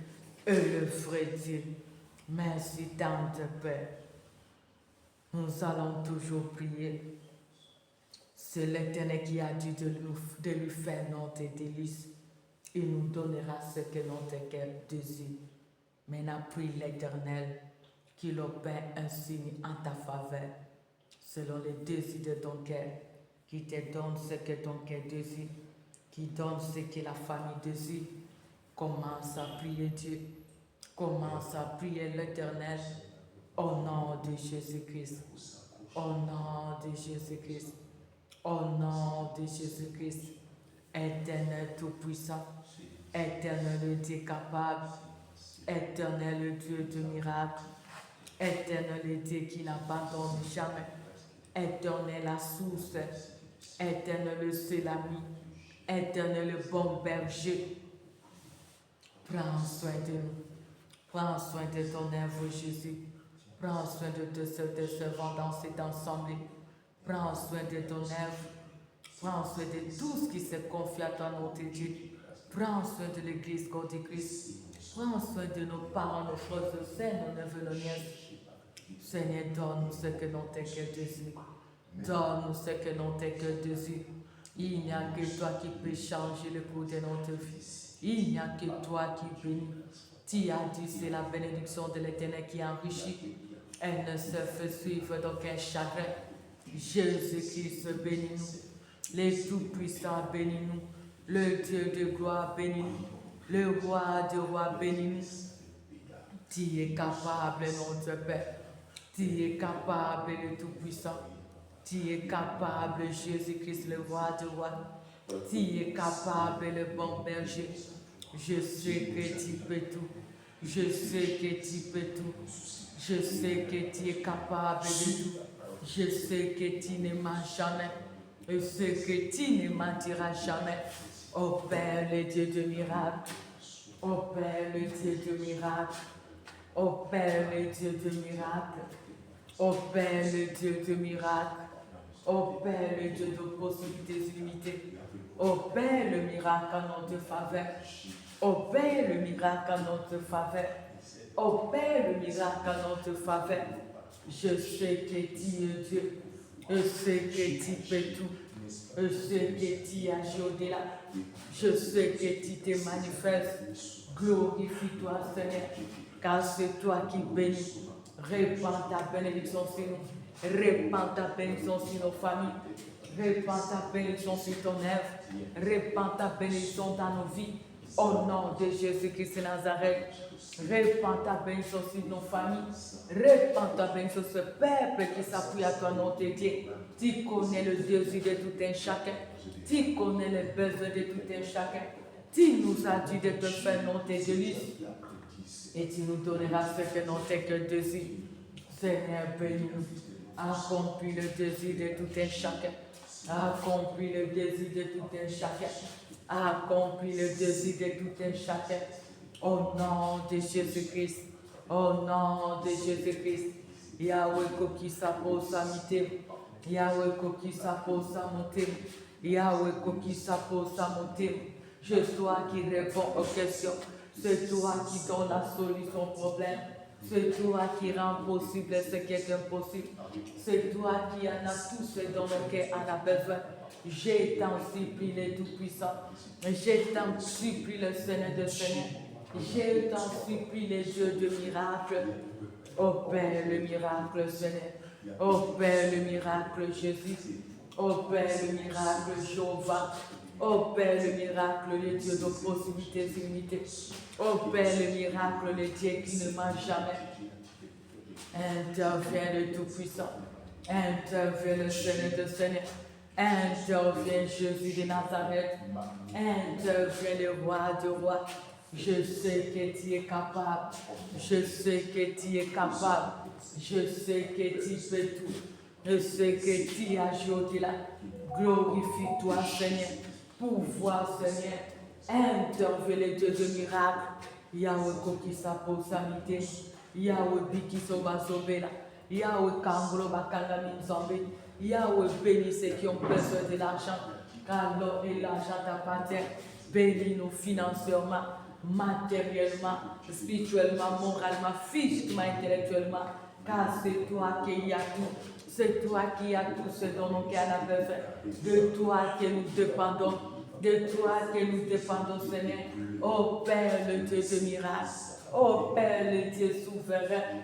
Speaker 1: et le vrai Dieu. Merci, tante Père. Nous allons toujours prier. C'est l'Éternel qui a dit de lui faire notre délice. Il nous donnera ce que notre cœur désire. Maintenant, prie l'Éternel qu'il opère un signe en ta faveur, selon les désirs de ton cœur, qui te donne ce que ton cœur désire, qui donne ce que la famille désire. Commence à prier Dieu. Commence à prier l'Éternel au nom de Jésus-Christ. Au nom de Jésus-Christ. Au nom de Jésus-Christ, Éternel Tout-Puissant, Éternel Dieu capable, Éternel Dieu de miracle, Éternel Dieu qui n'abandonne jamais, Éternel la source, Éternel c'est l'ami, Éternel bon berger. Prends soin de nous, prends soin de ton œuvre Jésus, prends soin de tes servants dans cet ensemble. Prends soin de ton œuvre. Prends soin de tout ce qui se confie à toi, notre Dieu. Prends soin de l'Église corps de Christ. Prends soin de nos parents, nos frères, nos sœurs, nos neveux, nos nièces. Seigneur, donne-nous ce que notre cœur désire. Donne-nous ce que notre cœur désire. Il n'y a que toi qui peux changer le cours de notre vie. Il n'y a que toi qui bénis. Tu as dit, c'est la bénédiction de l'Éternel qui enrichit. Elle ne se fait suivre d'aucun chagrin. Jésus-Christ, bénis-nous. Les tout-puissants, bénis-nous. Le Dieu de gloire, bénis-nous. Le roi de rois, bénis-nous. Tu es capable, notre Père. Tu es capable, le tout-puissant. Tu es capable, Jésus-Christ, le roi de rois. Tu es capable, le bon berger. Je sais que tu peux tout. Je sais que tu peux tout. Je sais que tu es capable de tout. Je sais que tu ne mens jamais. Je sais que tu ne mentiras jamais. Ô Père, le Dieu de miracle. Ô Père, le Dieu de miracle. Ô Père, le Dieu de miracle. Ô Père, le Dieu de miracle. Ô Père, le Dieu de possibilités illimitées. Ô Père, le miracle en notre faveur. Ô Père, le miracle en notre faveur. Ô Père, le miracle en notre faveur. Je sais que tu es Dieu. Je sais que tu peux tout. Je sais que tu agis au-delà. Je sais que tu te manifestes. Glorifie-toi, Seigneur, car c'est toi qui bénis. Répands ta bénédiction sur nous. Répands ta bénédiction sur nos familles. Répands ta bénédiction sur ton œuvre. Répands ta bénédiction dans nos vies. Au nom de Jésus-Christ de Nazareth. Répands ta bénédiction sur nos familles. Répands ta bénédiction sur ce peuple qui s'appuie à toi, notre Dieu. Tu connais le désir de tout un chacun. Tu connais les besoins de tout un chacun. Tu nous as dit de te faire notre délice. Et tu nous donneras ce que notre cœur désire. Seigneur, bénis-nous. Accomplis le désir de tout un chacun. Accomplis le désir de tout un chacun. Accomplis le désir de tout un chacun. Au nom de Jésus-Christ. Au nom de Jésus-Christ. Yahweh Koki Sapo Samitim. Yahweh Koki Sapo Samotim. Yahweh Koki Sapo Samotim. C'est toi qui réponds aux questions. C'est toi qui donne la solution au problème. C'est toi qui rend possible ce qui est impossible. C'est toi qui en as tout ce dont le cœur en a besoin. Je t'en supplie le Tout-Puissant. Je t'en supplie le Seigneur de Seigneur. Je t'en supplie les dieux de miracle. Opère le miracle, Seigneur. Opère le miracle, Jésus. Opère le miracle, Jéhovah. Opère le miracle, le Dieu de possibilités illimitées. Opère le miracle, le Dieu qui ne ment jamais. Interviens le Tout-Puissant. Interviens le Seigneur de Seigneur. Interviens Jésus de Nazareth. Interviens le roi de rois. Je sais que tu es capable. Je sais que tu es capable. Je sais que tu fais tout. Je sais que tu agis au-delà. Glorifie-toi, Seigneur. Pouvoir, Seigneur. Interviens le Dieu de miracle. Yahweh Koki Sapo Samite. Yahweh Biki Soba Sobela. Yahweh Kangro Bakanga Minzambe. Yahweh bénis ceux qui ont besoin de l'argent. Car l'or et l'argent t'appartiennent. Bénis-nous financièrement, matériellement, spirituellement, moralement, physiquement, intellectuellement. Car c'est toi qui y a tout. C'est toi qui as tout ce dont nous avons besoin. De toi que nous dépendons. De toi que nous dépendons, Seigneur. Ô Père, le Dieu de miracles. Ô Père, le Dieu souverain.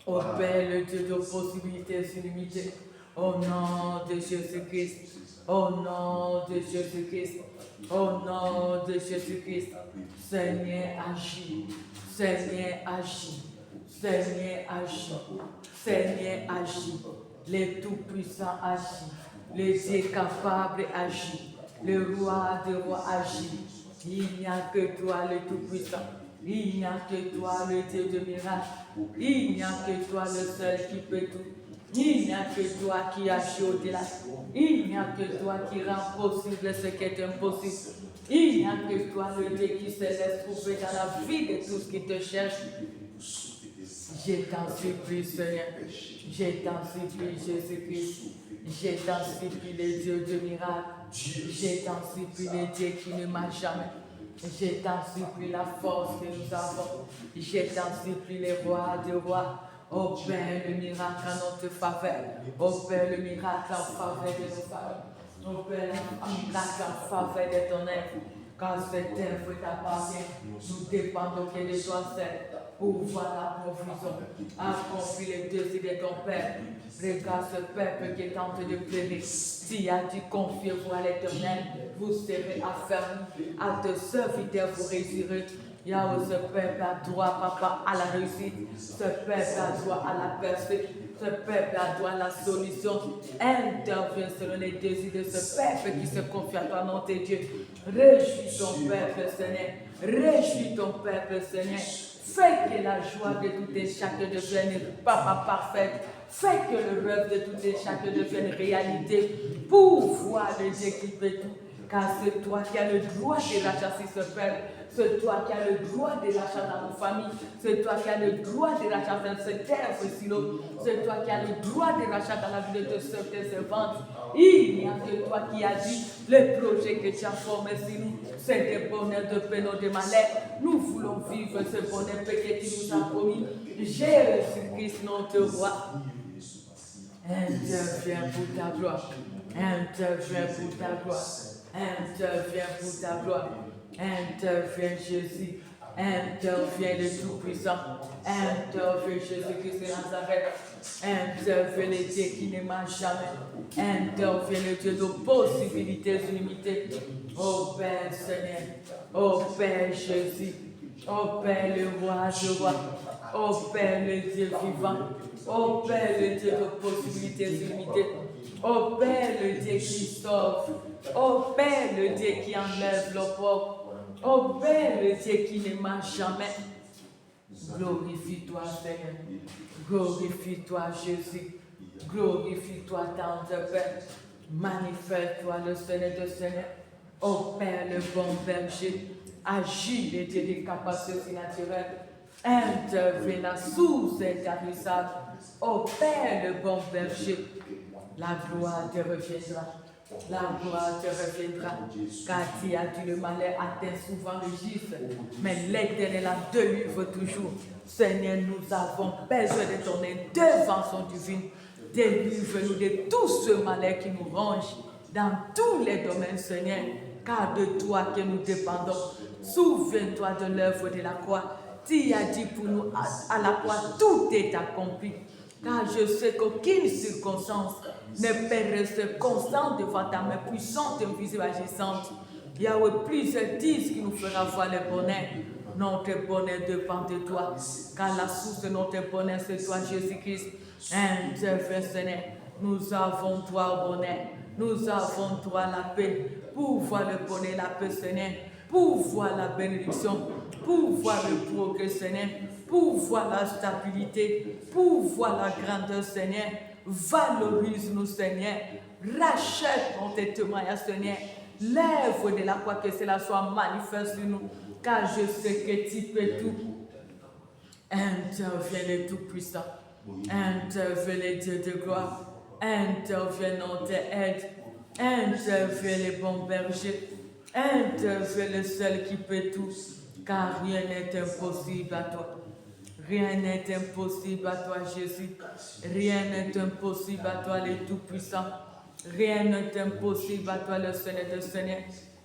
Speaker 1: Ô Père, le Dieu de possibilités illimitées. Au nom de Jésus-Christ. Au nom de Jésus-Christ. Au nom de Jésus-Christ. Seigneur, agis. Seigneur, agis. Seigneur, agis. Seigneur, agis. Le Tout-Puissant agit. Le Dieu capable agit. Le roi des rois agit. Il n'y a que toi, le Tout-Puissant. Il n'y a que toi, le Dieu de miracle. Il n'y a que toi, le seul qui peut tout. Il n'y a que toi qui agis au-delà. Il n'y a que toi qui rend possible ce qui est impossible. Il n'y a que toi, le Dieu qui se laisse trouver dans la vie de tous qui te cherchent. Je t'en supplie, Seigneur. Je t'en supplie, Jésus-Christ. Je t'en supplie, le Dieu de miracle. Je t'en supplie, le Dieu qui ne m'a jamais. Je t'en supplie la force que nous avons. Je t'en supplie les rois de rois. Opère le miracle en notre faveur. Opère le miracle en faveur de nos faveurs. Opère le miracle en faveur de ton œuvre. Car cette œuvre t'appartient. Nous dépendons que de toi seul. Pour voir la provision. Accomplis les désirs de ton Père. Regarde ce peuple qui est en train de pleurer. S'il a dit confiez-vous à l'Éternel, vous serez affermis. À te serviteurs, vous réussirez. Yahweh, ce peuple a droit, papa, à la réussite. Ce peuple a droit à la percée. Ce peuple a droit à la solution. Interviens selon les désirs de ce peuple qui se confie à toi, nom de Dieu. Réjouis ton peuple, Seigneur. Réjouis ton peuple, Seigneur. Fais que la joie de tout et chacun devienne papa parfaite. Fais que le rêve de tout et chacun devienne réalité. Pour voir le Dieu qui fait tout. Car c'est toi qui as le droit de rachasser ce peuple. C'est toi qui as le droit de rachat dans nos familles. C'est toi qui as le droit de rachat dans cette terre, ce silo. C'est toi qui as le droit de rachat dans la vie de tes servantes. Il n'y a que toi qui as dit le projet que tu as formé sur nous. C'est des bonheurs de peine, de malheur. Nous voulons vivre ce bonheur que tu nous as promis. Jésus-Christ, notre roi. Interviens pour ta gloire. Interviens pour ta gloire. Interviens pour ta gloire. Interviens Jésus. Interviens le Tout-Puissant. Interviens Jésus-Christ de Nazareth. Interviens le Dieu qui ne ment jamais. Interviens le Dieu de possibilités illimitées. Ô Père Seigneur. Ô Père Jésus. Ô Père le roi du roi. Ô Père le Dieu vivant. Ô Père le Dieu de possibilités illimitées. Ô Père le Dieu qui sauve. Ô Père le Dieu qui enlève le pauvre. Ô Père le Dieu qui ne ment jamais. Glorifie-toi Seigneur. Glorifie-toi Jésus. Glorifie-toi tendre Père. Manifeste-toi le Seigneur de Seigneur. Ô Père, le bon berger, agis les dieux des capacités naturelles. Interviens la source intarissable. Ô Père, le bon berger, la gloire te reviendra. La gloire te reviendra. Car tu as dit le malheur atteint souvent le gifle, mais l'Éternel la délivre toujours. Seigneur, nous avons besoin de ton intervention divine. Délivre-nous de tout ce malheur qui nous ronge dans tous les domaines, Seigneur, car de toi que nous dépendons. Souviens-toi de l'œuvre de la croix. Tu as dit pour nous à la croix, tout est accompli. Car je sais qu'aucune circonstance ne peut rester constante devant ta main puissante et invisible agissante. Yahweh, plusieurs disent qu'il nous fera voir le bonheur. Notre bonheur dépend de toi, car la source de notre bonheur, c'est toi, Jésus-Christ. Interviens, Seigneur. Nous avons toi au bonheur. Nous avons toi la paix. Pour voir le bonheur, la paix, Seigneur. Pour voir la bénédiction. Pour voir le progrès, Seigneur. Pour voir la stabilité. Pour voir la grandeur, Seigneur. Valorise-nous, Seigneur. Rachète notre témoignage, Seigneur. L'œuvre de la croix, que cela soit manifeste sur nous. Car je sais que tu peux tout. Interviens le Tout-Puissant. Interviens les dieux de gloire. Interviens notre aide. Interviens les bons bergers. Interviens le seul qui peut tout. Car rien n'est impossible à toi. Rien n'est impossible à toi, Jésus. Rien n'est impossible à toi, le Tout-Puissant. Rien n'est impossible à toi, le Seigneur de Seigneur.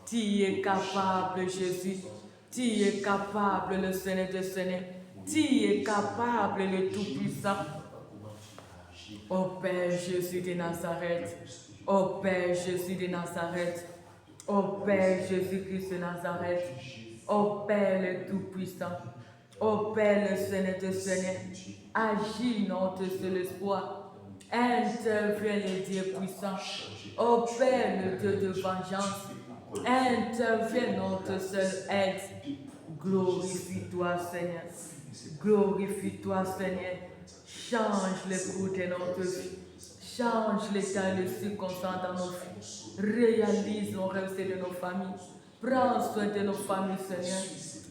Speaker 1: Tu es capable, Jésus. Tu es capable, le Seigneur de Seigneur. Tu es capable, le Tout-Puissant. Ô Père Jésus de Nazareth. Ô Père Jésus de Nazareth. Ô Père Jésus-Christ de Nazareth. Ô Père le Tout-Puissant. Ô Père le Seigneur de Seigneur. Agis notre seul espoir. Interviens le Dieu puissant. Ô Père le Dieu de vengeance. Interviens notre seule aide. Glorifie-toi, Seigneur. Glorifie-toi, Seigneur. Change le cours de notre vie. Change l'état et les circonstances dans nos vies. Réalise nos rêves de nos familles. Prends soin de nos familles, Seigneur.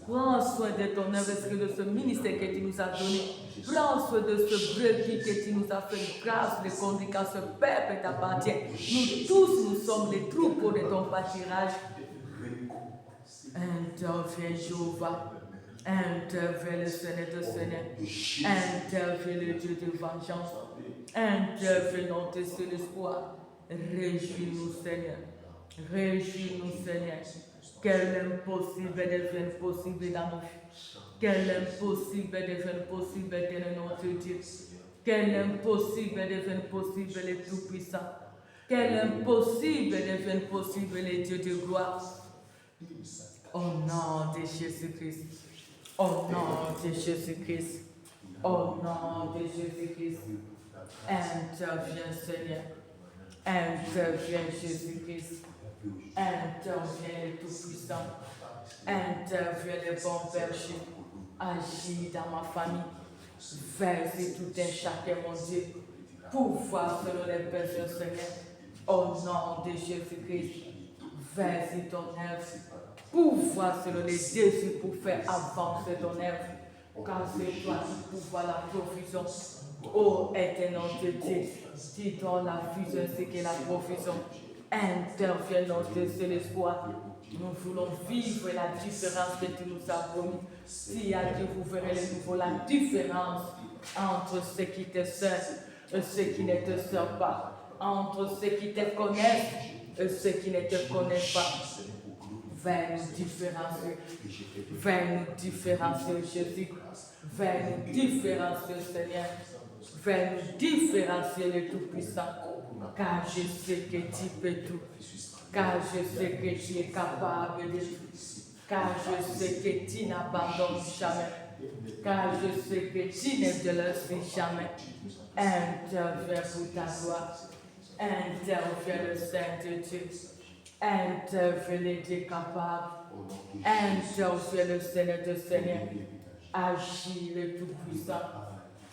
Speaker 1: Prends soin de ton œuvre, de ce ministère que tu nous as donné. Prends soin de ce brebis que tu nous as fait grâce de conduire, car ce peuple t'appartient. Nous tous, nous sommes les troupeaux de ton pâturage. Interviens, Jéhovah. Interviens le Seigneur de Seigneur. Interviens le Dieu de vengeance. Interviens notre seul espoir. Réjouis-nous, Seigneur. Réjouis-nous, Seigneur. Quel impossible devienne possible dans nos vies. Quel impossible devienne possible dans notre Dieu. Quel impossible devienne possible le Tout-Puissant. Quel impossible devienne possible les dieux de gloire. Au nom de Jésus-Christ. Au nom de Jésus-Christ. Au nom de Jésus-Christ. Interviens, Seigneur. Interviens, Jésus-Christ. Interviens le Tout-Puissant. Interviens le bon berger. Agis dans ma famille. Verse tout un chacun, mon Dieu. Pouvoir selon les besoins, Seigneur. Au nom de Jésus-Christ. Verse ton œuvre. Pouvoir selon les désirs pour faire avancer ton œuvre. Car c'est toi qui pouvoir la provision. Ô éternel de Dieu, tu donnes la vision ainsi que la provision. Interviens dans tes seul espoir. Nous voulons vivre la différence que tu nous as promis. Si à Dieu vous verrez le nouveau, la différence entre ceux qui te servent et ceux qui ne te servent pas. Entre ceux qui te connaissent et ceux qui ne te connaissent pas. Vers nous différencier. Vers nous différencier, Jésus. Vers nous différencier, Seigneur. Vers nous différencier le Tout-Puissant. Car je sais que tu peux tout. Car je sais que tu es capable de tout. Car je sais que tu n'abandonnes jamais. Car je sais que tu ne délaisses jamais. Interviens pour ta gloire. Interviens le Saint de Dieu. Interviens le Dieu capable. Interviens le Seigneur de Seigneur. Agis le Tout-Puissant.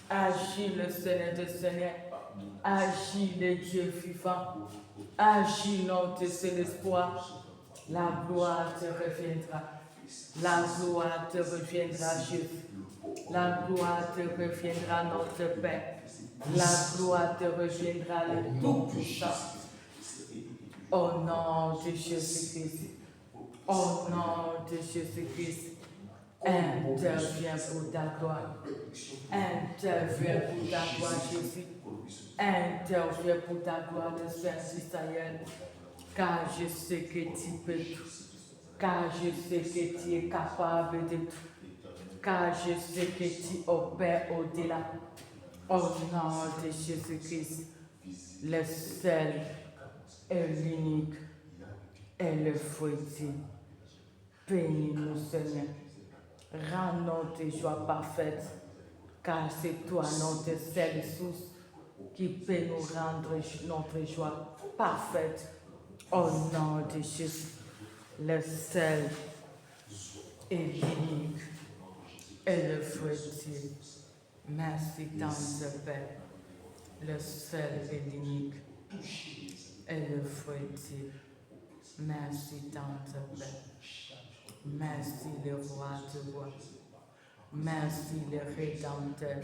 Speaker 1: Agis le Seigneur de Seigneur. Agis les dieux vivants. Agis, notre Saint-Espoir. La gloire te reviendra. La gloire te reviendra, Jésus. La gloire te reviendra, notre Père. La gloire te reviendra, le Tout-Puissant. Au nom de Jésus-Christ. Au nom de Jésus-Christ. Interviens pour ta gloire. Interviens pour ta gloire, Jésus. Interviens pour ta gloire, le Saint Israël. Car je sais que tu peux tout. Car je sais que tu es capable de tout. Car je sais que tu opères au-delà. Au nom de Jésus-Christ, le seul et l'unique et le fruitier. Bénis-nous, Seigneur. Rends notre joie parfaite, car c'est toi, notre seule source, qui peut nous rendre notre joie parfaite. Au nom de Jésus, le seul et l'unique et le fruitier. Merci, tendre Père, le seul et l'unique et le fruitier. Merci, tendre Père. Merci, le roi de roi. Merci, le Rédempteur.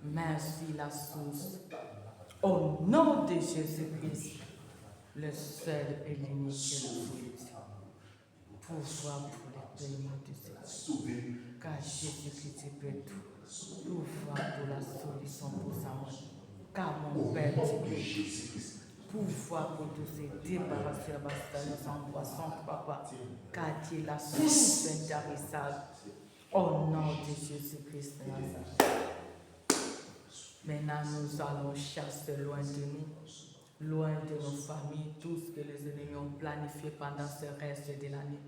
Speaker 1: Merci, la source. Au nom de Jésus-Christ, le seul et l'unique et le fruitier. Pouvoir pour les paiements de Seigneur. Car Jésus-Christ peut tout. Pouvoir pour la solution pour sa mort. Car mon Père, tu peux. Pouvoir pour tous ces débarrasser à Bastille sans poisson, papa. Car tu es la source intarissable. Au nom de Jésus-Christ de Nazareth. Maintenant, nous allons chasser loin de nous, loin de nos familles, tout ce que les ennemis ont planifié pendant ce reste de l'année.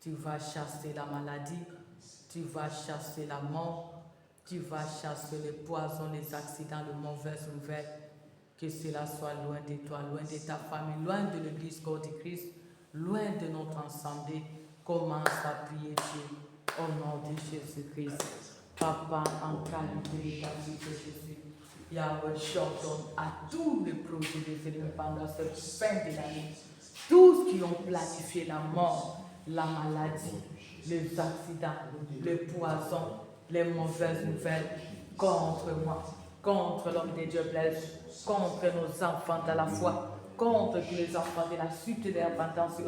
Speaker 1: Tu vas chasser la maladie, tu vas chasser la mort, tu vas chasser les poisons, les accidents, les mauvaises nouvelles. Que cela soit loin de toi, loin de ta famille, loin de l'église corps de Christ, loin de notre assemblée. Commence à prier Dieu au nom de Jésus-Christ. Papa, en qualité de la vie de Jésus, Yahweh, j'ordonne à tous les projets des ennemis pendant cette fin de l'année, tous qui ont planifié la mort, la maladie, les accidents, les poisons, les mauvaises nouvelles contre moi, contre l'homme de Dieu blesse, contre nos enfants de la foi, contre tous les enfants de la suite de la repentance,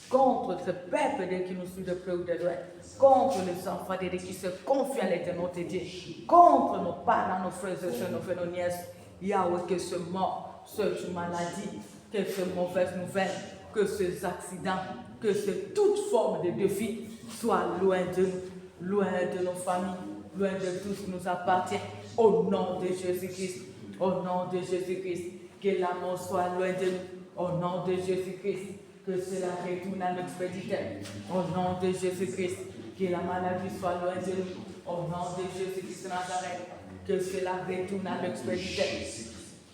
Speaker 1: contre ce peuple qui nous suit de près ou de loin, contre les enfants de Dieu qui se confient à l'éternel de Dieu, contre nos parents, nos frères et soeurs, nos frères, nos nièces. Yahweh, que ce mort, ce maladie, que ces mauvaises nouvelles, que ces accidents, que toute forme de défi soit loin de nous, loin de nos familles, loin de tout ce qui nous appartient. Au nom de Jésus-Christ, au nom de Jésus-Christ, que la mort soit loin de nous. Au nom de Jésus-Christ, que cela retourne à l'expéditeur. Au nom de Jésus-Christ, que la maladie soit loin de nous. Au nom de Jésus-Christ de Nazareth, que cela retourne à l'expéditeur.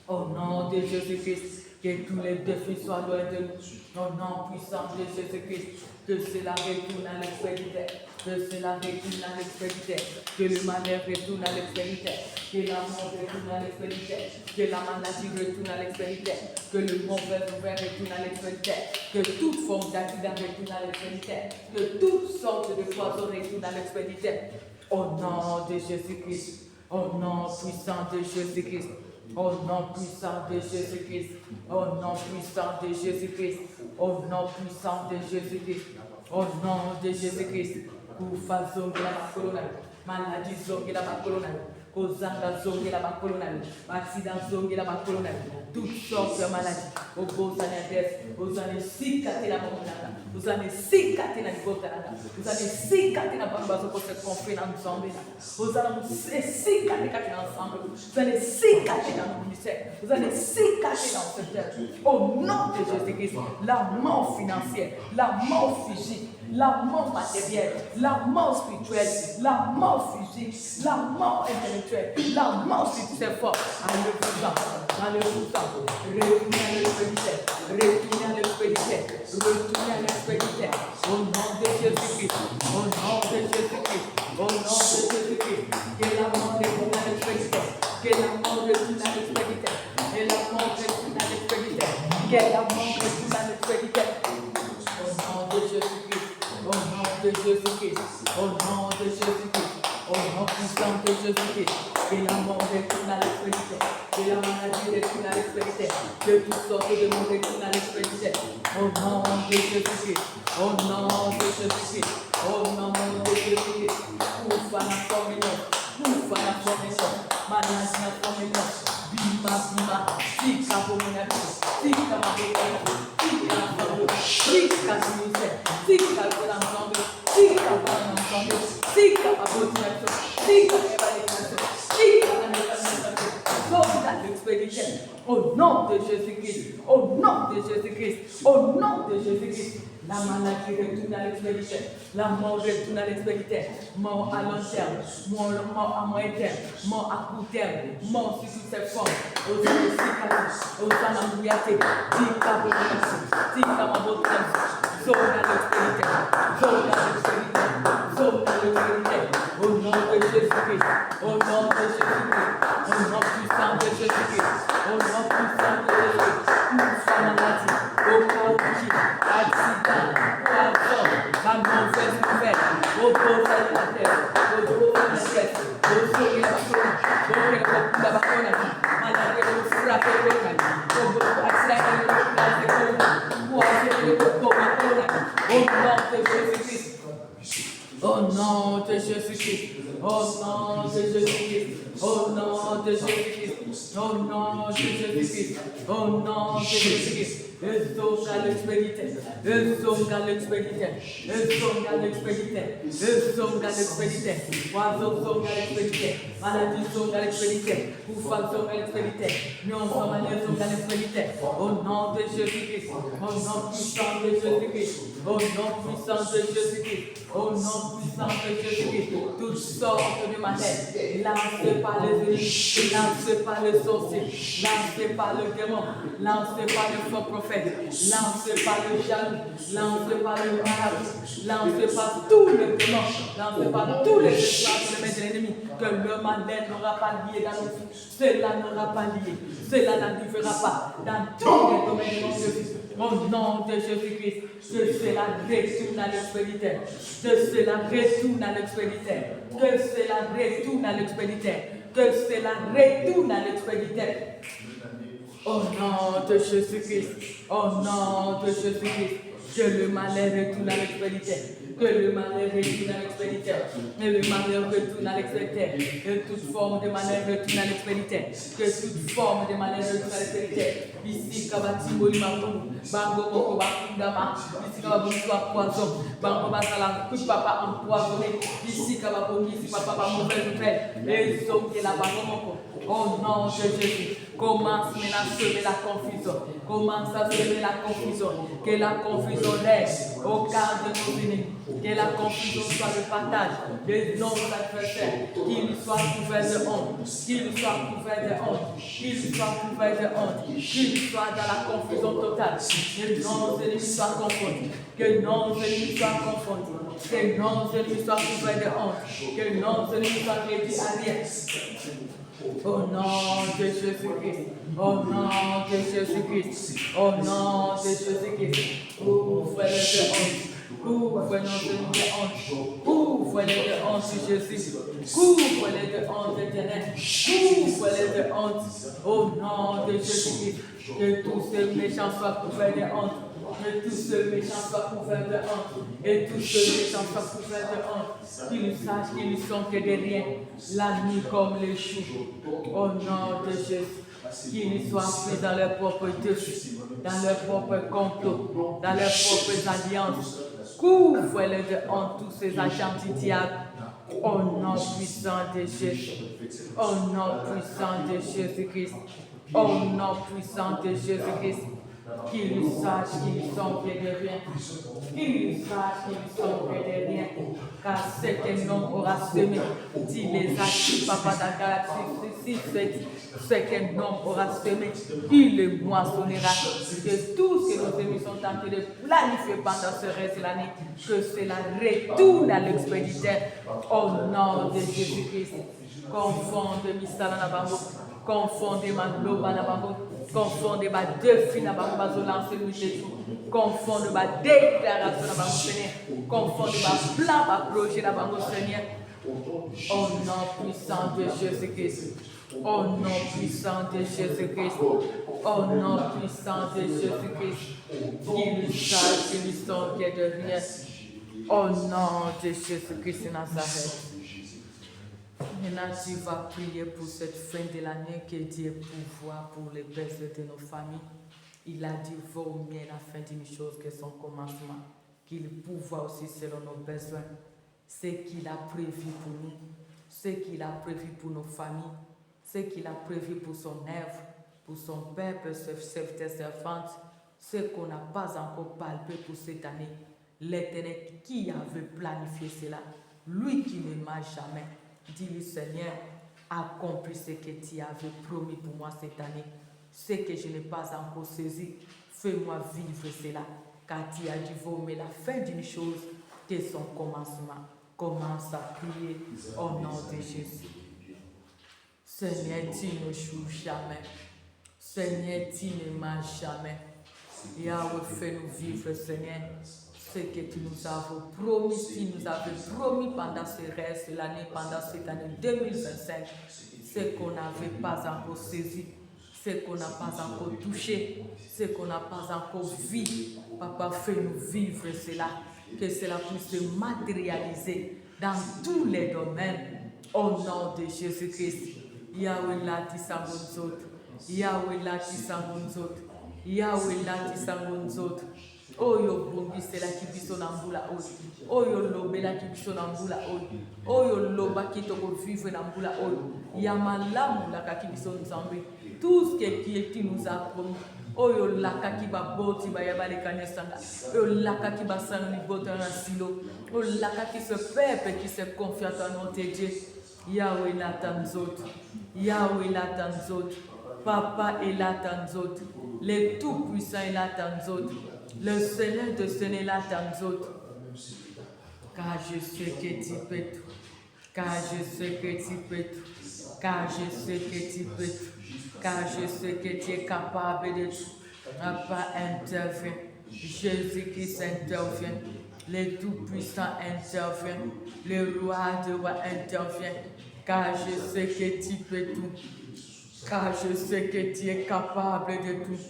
Speaker 1: Au nom de Jésus-Christ, que tous les défis soient loin de nous. Au nom puissant de Jésus-Christ, que cela retourne à l'expéditeur. Que cela retourne à l'expéditeur, que le malheur retourne à l'expéditeur, que la mort retourne à l'expéditeur, que la maladie retourne à l'expéditeur, que le mauvais nouvelle retourne à l'expéditeur, que toute forme d'accident retourne à l'expéditeur, que toutes sortes de poisons retournent à l'expéditeur. Au nom de Jésus-Christ, au nom puissant de Jésus-Christ, au nom puissant de Jésus-Christ, au nom puissant de Jésus-Christ, au nom puissant de Jésus-Christ, au nom de Jésus-Christ. Kufa zonge la bakolona, maladie zonge la bakolona, kozanga zonge la bakolona, accident zonge la bakolona, toutes sortes de maladies. Au beau sanitaire, vous allez cicater la bakolona, vous allez cicater la bakolona, vous allez cicater la bakolona pour se confier ensemble. Vous allez cicater ensemble, vous allez cicater dans le ministère, vous allez cicater dans ce secteur. Au nom de Jésus-Christ, la mort financière, la mort physique, la mort matérielle, la mort spirituelle, la mort physique, la mort intellectuelle, la mort spirituelle forte. Alléluia, retournez à l'expéditeur, retournez à l'expéditeur, retournez à l'expéditeur. Au nom de Jésus-Christ, au nom de Jésus-Christ, au nom de Jésus-Christ, que la mort retourne à l'expéditeur, que la mort retourne à l'expéditeur. Et la mort retourne à l'expéditeur. Que la mort retourne à l'expéditeur. Au nom de Jésus-Christ. Au nom de Jésus-Christ. Au nom de Jésus-Christ. Au nom puissant de Jésus-Christ. Que la mort retourne à l'expéditeur. Que la maladie retourne à l'expéditeur. Que toutes sortes de maux retournent à l'expéditeur. Au nom de Jésus-Christ. Au nom de Jésus-Christ. Au nom de Jésus-Christ. Pour la formation. Pour la formation. Maladie la formation. Bima, bima. Tika pour mon ami. Tika ma bébé. Tika la formation. Tika la misère. Tika pour l'ensemble. Tika pour l'ensemble. Tika ma beauté. Tika ma validation. Tika ma validation. Dans l'expédition. Au nom de Jésus-Christ. Au nom de Jésus-Christ. Au nom de Jésus-Christ. La maladie retourne à l'expédition. La mort retourne à l'expédition. Mort à long terme. Mort à moyen terme. Mort à court terme. Mort sur toutes ses formes. Au sein de cicatrices. Au sein de la bouillaté. Tika bouillaté. Tika ma beauté. Sauve à l'expédition. Sauve à l'expédition. Sauve à l'expédition. Au nom de Jésus-Christ. Au nom de Jésus-Christ. Au nom puissant de Jésus-Christ. Au nom puissant de Jésus-Christ. Toute sa maladie. Au corrigé. Accident. Poison. La mauvaise nouvelle. Au prophète de la terre. Au prophète de la tête. Au sourire de la colonne. Au récolte de la colonne. Maladie au frappé de la colonne. Au accident de la colonne. Poison de la colonne. Au nom de Jésus-Christ. Au nom de Jésus-Christ. Au nom de Jésus-Christ. Au nom de Jésus-Christ. Au nom de Jésus-Christ. Au nom de Jésus-Christ. Exauce à l'expéditeur. Exauce à l'expéditeur. Exauce à l'expéditeur. Exauce à l'expéditeur. Oiseau sauve à l'expéditeur. Maladie sauve à l'expéditeur. Bouffon sauve à l'expéditeur. Lion sauve à l'expéditeur. Au nom de Jésus-Christ. Au nom puissant de Jésus-Christ. Au nom puissant de Jésus-Christ. Au nom puissant de Jésus-Christ. Toutes sortes de maladies. Lancées par les ennemis. Lancées par les sorciers. Lancées par le démon. Lancées par le faux prophète. Lancé par le jaloux, lancé par le marabout, lancé par tous les démons, lancé par tous les espoirs de l'ennemi, que le malheur n'aura pas lié dans nos vies, cela n'aura pas lié, cela n'arrivera pas dans tous les domaines de notre vie. Au nom de Jésus-Christ, que cela retourne à l'expéditeur, que cela retourne à l'expéditeur, que cela retourne à l'expéditeur, que cela retourne à l'expéditeur. Au nom de Jésus-Christ, au nom de Jésus-Christ, que le malheur retourne à l'expéditeur, que le malheur retourne à l'expéditeur, que le malheur retourne à l'expéditeur, que toute forme de malheur retourne à l'expéditeur, que toute forme de malheur retourne à l'expéditeur. Ici, Kabati Molimatou, Bango Moko Bakundama, ici Kababou soit poison, Bango Basala, tout papa empoisonné, ici Kababou, ici papa pas mauvaise nouvelle, et ils sont qui est là-bas, au nom de Jésus. Commence maintenant à semer la confusion. Commence à semer la confusion. Que la confusion reste au cœur de nos ennemis. Que la confusion soit le partage des non-adversaires. Qu'ils soient couverts de honte. Qu'ils soient couverts de honte. Qu'ils soient couverts de honte. Qu'ils soient dans la confusion totale. Que nos ennemis soient confondus. Que nos ennemis soient confondus. Que nos ennemis soient couverts de honte. Que nos ennemis soient réduits à rien. Au nom de Jésus-Christ, au nom de Jésus-Christ, au nom de Jésus-Christ, ouvre-les de honte, ouvre-les de honte, ouvre-les de honte sur Jésus, ouvre-les de honte éternelle, ouvre-les de honte, au nom de Jésus-Christ, que tous ces méchants soient couverts de honte. Et tous ceux méchants soient couverts de honte. Et tous ceux méchants soient couverts de honte. Qu'ils sachent qu'ils ne sont que des riens, la nuit comme les choux. Au nom de Jésus. Qu'ils soient pris dans leur propre dessus, dans leur propre complot, dans leurs propres alliances. Couvre-les de honte, tous ces agents du diable. Au nom puissant de Jésus. Au nom puissant de Jésus-Christ. Au nom puissant de Jésus-Christ. Qu'ils sachent qu'ils sont que des riens. Qu'ils sachent qu'ils sont que des riens. Car certains homme aura semé. Si les actes, papa dans Galatie 6, certains homme aura semé. Il le moissonnera. Que tout ce que nos ennemis sont en train de planifier pendant ce reste de l'année, que cela retourne à l'expéditeur. Au nom de Jésus-Christ. Confonde Mistala Nabamo. Confonde ma loba na bango. Confonde ma défi na bango bazolance lutte tout. Confonde ma déclaration na bango Seigneur. Confonde ma plan, ma projet na bango Seigneur. Au nom puissant de Jésus-Christ. Au nom puissant de Jésus-Christ. Au nom puissant de Jésus-Christ. Qu'il sache que nous sommes de rien. Au nom de Jésus-Christ de Nazareth. Maintenant, tu vas prier pour cette fin de l'année que Dieu ait pouvoir pour les besoins de nos familles. Il a dit, vaut mieux la fin d'une chose que son commencement. Qu'il pouvoir aussi selon nos besoins. Ce qu'il a prévu pour nous, ce qu'il a prévu pour nos familles, ce qu'il a prévu pour son œuvre, pour son peuple, ses servantes, ce qu'on n'a pas encore palpé pour cette année. L'Éternel qui avait planifié cela, lui qui ne m'a jamais. Dis-lui, Seigneur, accomplis ce que tu avais promis pour moi cette année. Ce que je n'ai pas encore saisi, fais-moi vivre cela. Car tu as dit, vaut mieux la fin d'une chose que son commencement. Commence à prier au nom de Jésus. Seigneur, tu ne joues jamais. Seigneur, tu ne mens jamais. Yahweh, fais-nous vivre, Seigneur, ce que tu nous avais promis, tu nous avais promis pendant ce reste de l'année, pendant cette année 2025, ce qu'on n'avait pas encore saisi, ce qu'on n'a pas encore touché, ce qu'on n'a pas encore vu. Papa, fais-nous vivre cela. Que cela puisse se matérialiser dans tous les domaines au nom de Jésus-Christ. Yahweh lati sangonzot, Yahweh lati sangonzot, Yahweh lati sangonzot. Oyo bongi c'est la qui biso na mbula oyo. Oyo lobe la qui biso na mbula oyo. Oyo loba qui toko vivre na mbula oyo. Yamalamu la qui biso nzambe. Tout ce qui nous a promis. Oyo laka ki ba boti ba yaba le kanesanga. Oyo laka ki ba sang ni bota na silo. Oyo laka ki se peuple qui se confie à toi nom de Dieu. Yahweh la tanzot. Yahweh la tanzot. Papa est la tanzot. Le tout-puissant est la tanzot. Le Seigneur de Seigneur est la tanzot. Car je sais que tu peux tout. Car je sais que tu peux tout. Car je sais que tu peux tout. Car je sais que tu es capable de tout. Papa intervient. Jésus-Christ intervient. Le Tout-Puissant intervient. Le Roi de Roi intervient. Car je sais que tu peux tout. Car je sais que tu es capable de tout.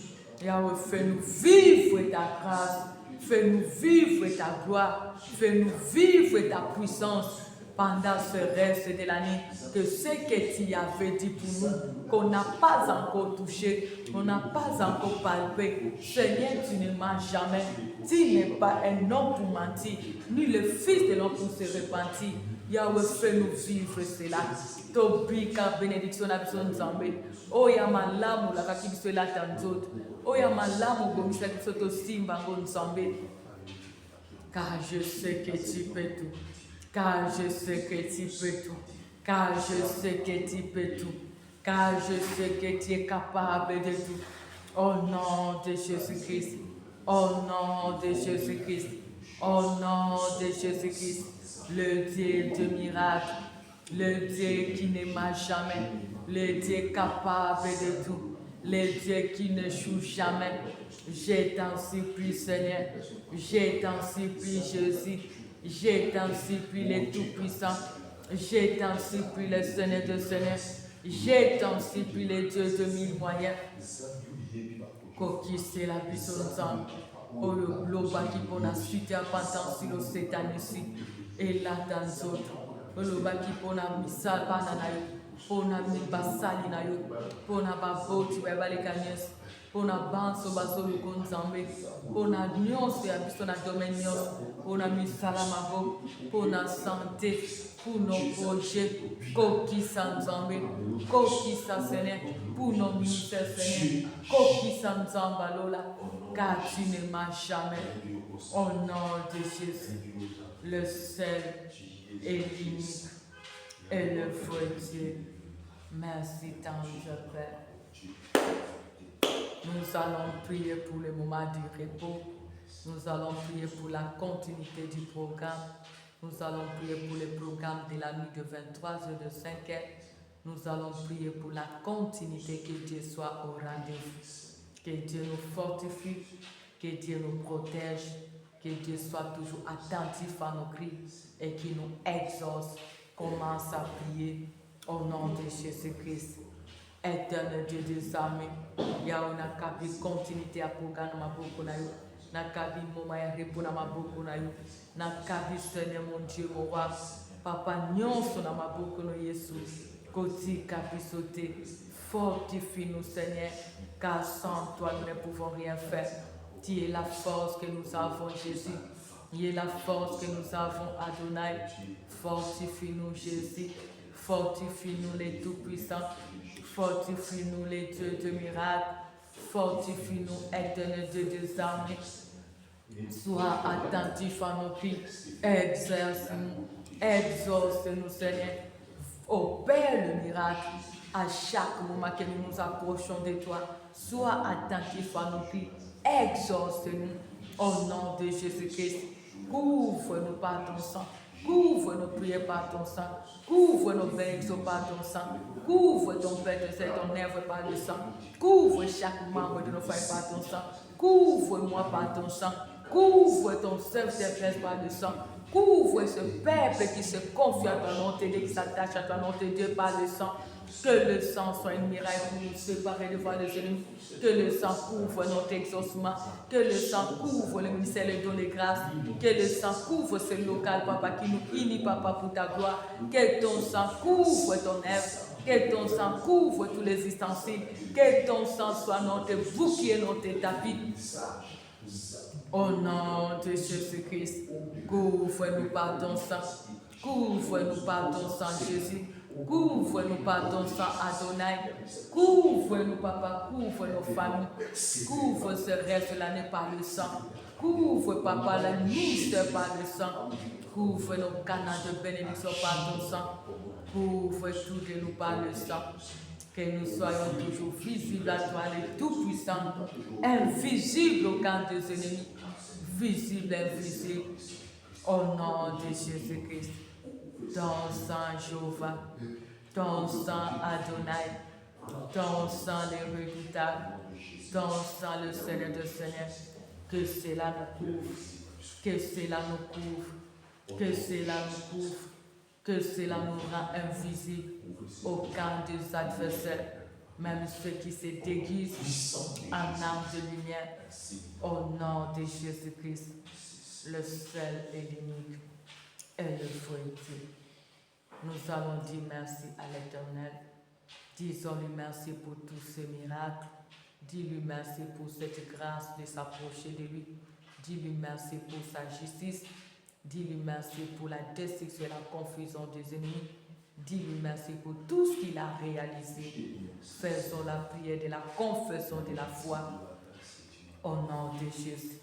Speaker 1: Yahweh, fais-nous vivre ta grâce. Fais-nous vivre ta gloire. Fais-nous vivre ta puissance. Pendant ce reste de l'année, que ce que tu avais dit pour nous, qu'on n'a pas encore touché, qu'on n'a pas encore palpé, Seigneur, tu ne mens jamais. Tu n'es pas un homme pour mentir, ni le fils de l'homme pour se repentir. Yahweh, fais-nous vivre cela. Tobika bénédiction na biso nzambe. Oya malamu la kaki biso la tanzot. Oya malamu gomisa biso to simba ngo nzambe. Car je sais que tu peux tout. Car je sais que tu peux tout. Car je sais que tu peux tout. Car je sais que tu es capable de tout. Au nom de Jésus-Christ. Au nom de Jésus-Christ. Au nom de Jésus-Christ. Le Dieu de miracles. Le Dieu qui ne ment jamais. Le Dieu capable de tout. Le Dieu qui ne joue jamais. Je t'en supplie, Seigneur. Je t'en supplie, Jésus. Je t'en supplie, le Tout-Puissant. Je t'en supplie, le Seigneur de Seigneur. Je t'en supplie, le Dieu de mille moyens. Koki c'est la puissance. Oyo loba qui pour la suite à pantan sur le sétan ici. Et là dans autres. Loba qui pour la misal bananayo. Pour la mibasali nayo. Pour la baboti baba les kanyes. Pour la banso baso le gonzambe. Pour la nuance et abisso na domaine. Pour la misalamabo. Pour la santé. Pour nos projets. Koki sanzambe. Koki sa Seigneur. Pour nos ministères Seigneur. Koki sanzamba lola. Car tu ne mens jamais. Au nom de Jésus. Le seul et l'unique et le vrai Dieu. Merci tant je Père. Nous allons prier pour le moment du repos. Nous allons prier pour la continuité du programme. Nous allons prier pour le programme de la nuit de 23h, de 5h. Nous allons prier pour la continuité, que Dieu soit au rendez-vous, que Dieu nous fortifie, que Dieu nous protège, que Dieu soit toujours attentif à nos cris et qu'il nous exauce. Commence à prier au nom de Jésus-Christ. Éternel Dieu des armées, il y a une continuité à programme ma beaucoup na yo, na kabi moma ya repo na ma beaucoup na yo, na kabi Seigneur mon Dieu mon roi, papa nyonso na ma beaucoup no Jésus, côté kabi sauter, fortifie-nous Seigneur, car sans toi nous ne pouvons rien faire. Tu es la force que nous avons Jésus, tu es la force que nous avons Adonai, fortifie-nous Jésus, fortifie-nous les tout-puissants. Fortifie-nous les dieux de miracles, fortifie-nous, éternel Dieu des armées. Sois attentif à nos cris, exerce-nous, exauce-nous, Seigneur. Opère le miracle à chaque moment que nous nous approchons de toi. Sois attentif à nos cris, exauce-nous au nom de Jésus-Christ. Couvre-nous par ton sang. Couvre nos prières par ton sang, couvre nos bénédictions par ton sang, couvre ton Père de ton œuvre par le sang, couvre chaque membre de nos frères par ton sang, couvre-moi par ton sang, couvre ton service par le sang, couvre ce peuple qui se confie à ton nom, qui s'attache à ton nom, Dieu par le sang. Que le sang soit une miracle pour nous séparer de voix des ennemis. Que le sang couvre notre exaucement. Que le sang couvre le ministère et don les grâces. Que le sang couvre ce local, papa, qui nous unit, papa, pour ta gloire. Que ton sang couvre ton œuvre. Que ton sang couvre tous les ustensiles. Que ton sang soit notre bouclier, notre tapis. Au nom de Jésus-Christ, couvre-nous par ton sang. Couvre-nous par ton sang, Jésus. Couvre-nous par ton sang, Adonai. Couvre-nous, papa. Couvre nos familles. Couvre ce reste de l'année par le sang. Couvre, papa, la ministère par le sang. Couvre nos canaux de bénédiction par ton sang. Couvre tout de nous par le sang. Que nous soyons toujours visibles à toi, les tout-puissants. Invisibles au camp des ennemis. Visibles, invisibles. Au nom de Jésus-Christ. Ton sang, Jéhovah, ton sang, Adonai, ton sang, les redoutables, ton sang, le Seigneur de Seigneur, que cela nous couvre, que cela nous couvre, que cela nous couvre, que cela nous rend invisibles au camp des adversaires, même ceux qui se déguisent en âme de lumière, au nom de Jésus-Christ, le seul et l'unique et le vrai. Nous allons dire merci à l'Éternel. Disons-lui merci pour tous ces miracles. Dis-lui merci pour cette grâce de s'approcher de lui. Dis-lui merci pour sa justice. Dis-lui merci pour la destruction et la confusion des ennemis. Dis-lui merci pour tout ce qu'il a réalisé. Faisons la prière de la confession de la foi. Au nom de Jésus.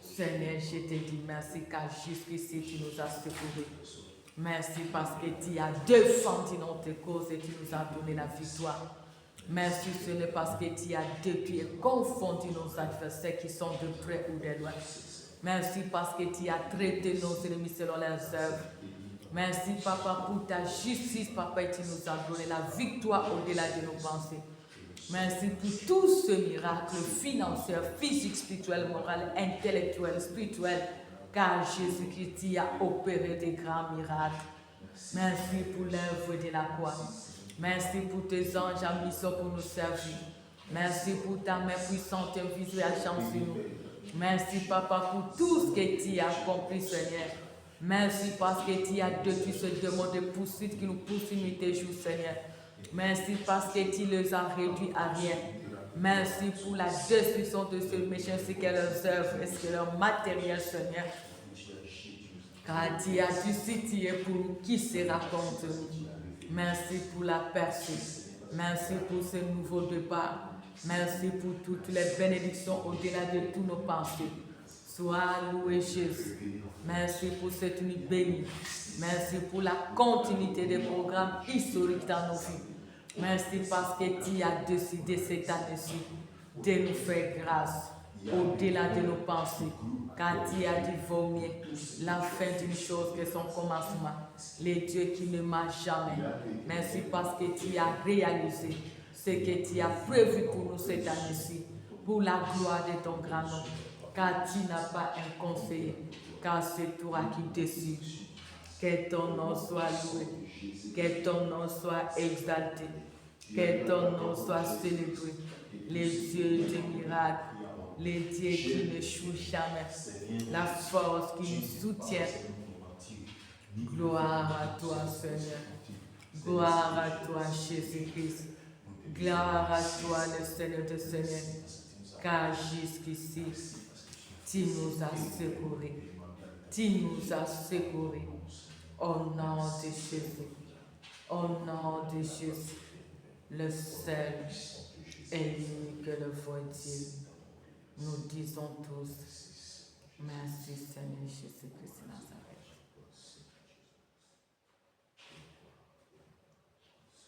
Speaker 1: Seigneur, je te dis merci car jusqu'ici tu nous as secourus. Merci parce que tu as défendu notre cause et tu nous as donné la victoire. Merci Seigneur parce que tu as détruit et confondu nos adversaires qui sont de près ou de loin. Merci parce que tu as traité nos ennemis selon leurs œuvres. Merci Papa pour ta justice, Papa, et tu nous as donné la victoire au-delà de nos pensées. Merci pour tout ce miracle financier, physique, spirituel, moral, intellectuel, spirituel. Car Jésus-Christ a opéré des grands miracles. Merci pour l'œuvre de la croix. Merci pour tes anges en mission pour nous servir. Merci pour ta main puissante et invisible agissant sur nous. Merci, Papa, pour tout ce que tu as accompli, Seigneur. Merci parce que tu as détruit ce démon de poursuite qui nous poursuit nuit et jour, Seigneur. Merci parce que tu les as réduits à rien. Merci pour la destruction de ce méchant, ainsi que leurs œuvres, ainsi que leur matériel, Seigneur. Car tu as du cité pour nous qui sera contre nous. Merci pour la percée. Merci pour ce nouveau départ. Merci pour toutes les bénédictions au-delà de tous nos pensées. Sois loué Jésus. Merci pour cette nuit bénie. Merci pour la continuité des programmes historiques dans nos vies. Merci parce que tu as décidé cette année-ci de nous faire grâce. au-delà de nos pensées, car tu as dit vaut mieux la fin d'une chose que son commencement. Le Dieu qui ne m'a jamais. Merci parce que tu as réalisé ce que tu as prévu pour nous cette année-ci, pour la gloire de ton grand nom, car tu n'as pas un conseiller, car c'est toi qui décides. Que ton nom soit loué, que ton nom soit exalté, que ton nom soit célébré. Les dieux des miracles, les dieux qui n'échouent jamais, la force qui nous soutient. Gloire à toi, Seigneur. Gloire à toi, Jésus-Christ. Gloire à toi, le Seigneur des Seigneurs. Car jusqu'ici, tu nous as secourus. Tu nous as secourus. Au nom de Jésus. Au nom de Jésus. Le seul et unique le vrai Dieu. Nous disons tous, merci Seigneur Jésus-Christ de Nazareth.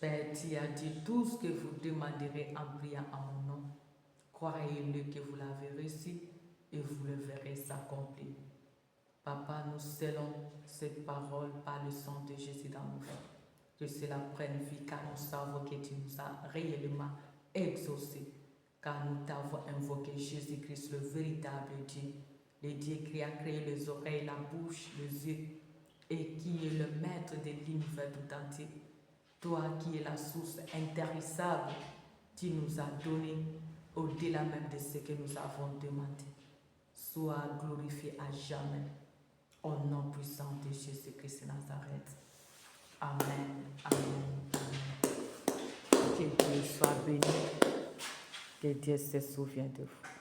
Speaker 1: Père, tu as dit tout ce que vous demanderez en priant en mon nom. Croyez-le que vous l'avez reçu et vous le verrez s'accomplir. Papa, nous scellons cette parole par le sang de Jésus dans nos vies. Que cela prenne vie, car nous savons que tu nous as réellement exaucés, car nous t'avons invoqué Jésus-Christ, le véritable Dieu, le Dieu qui a créé les oreilles, la bouche, les yeux, et qui est le maître de l'univers tout entier. Toi qui es la source intarissable, tu nous as donné au-delà même de ce que nous avons demandé. Sois glorifié à jamais. Au nom puissant de Jésus-Christ de Nazareth. Amen. Amen. Amen. Que Dieu soit béni. Que Dieu se souvienne de vous.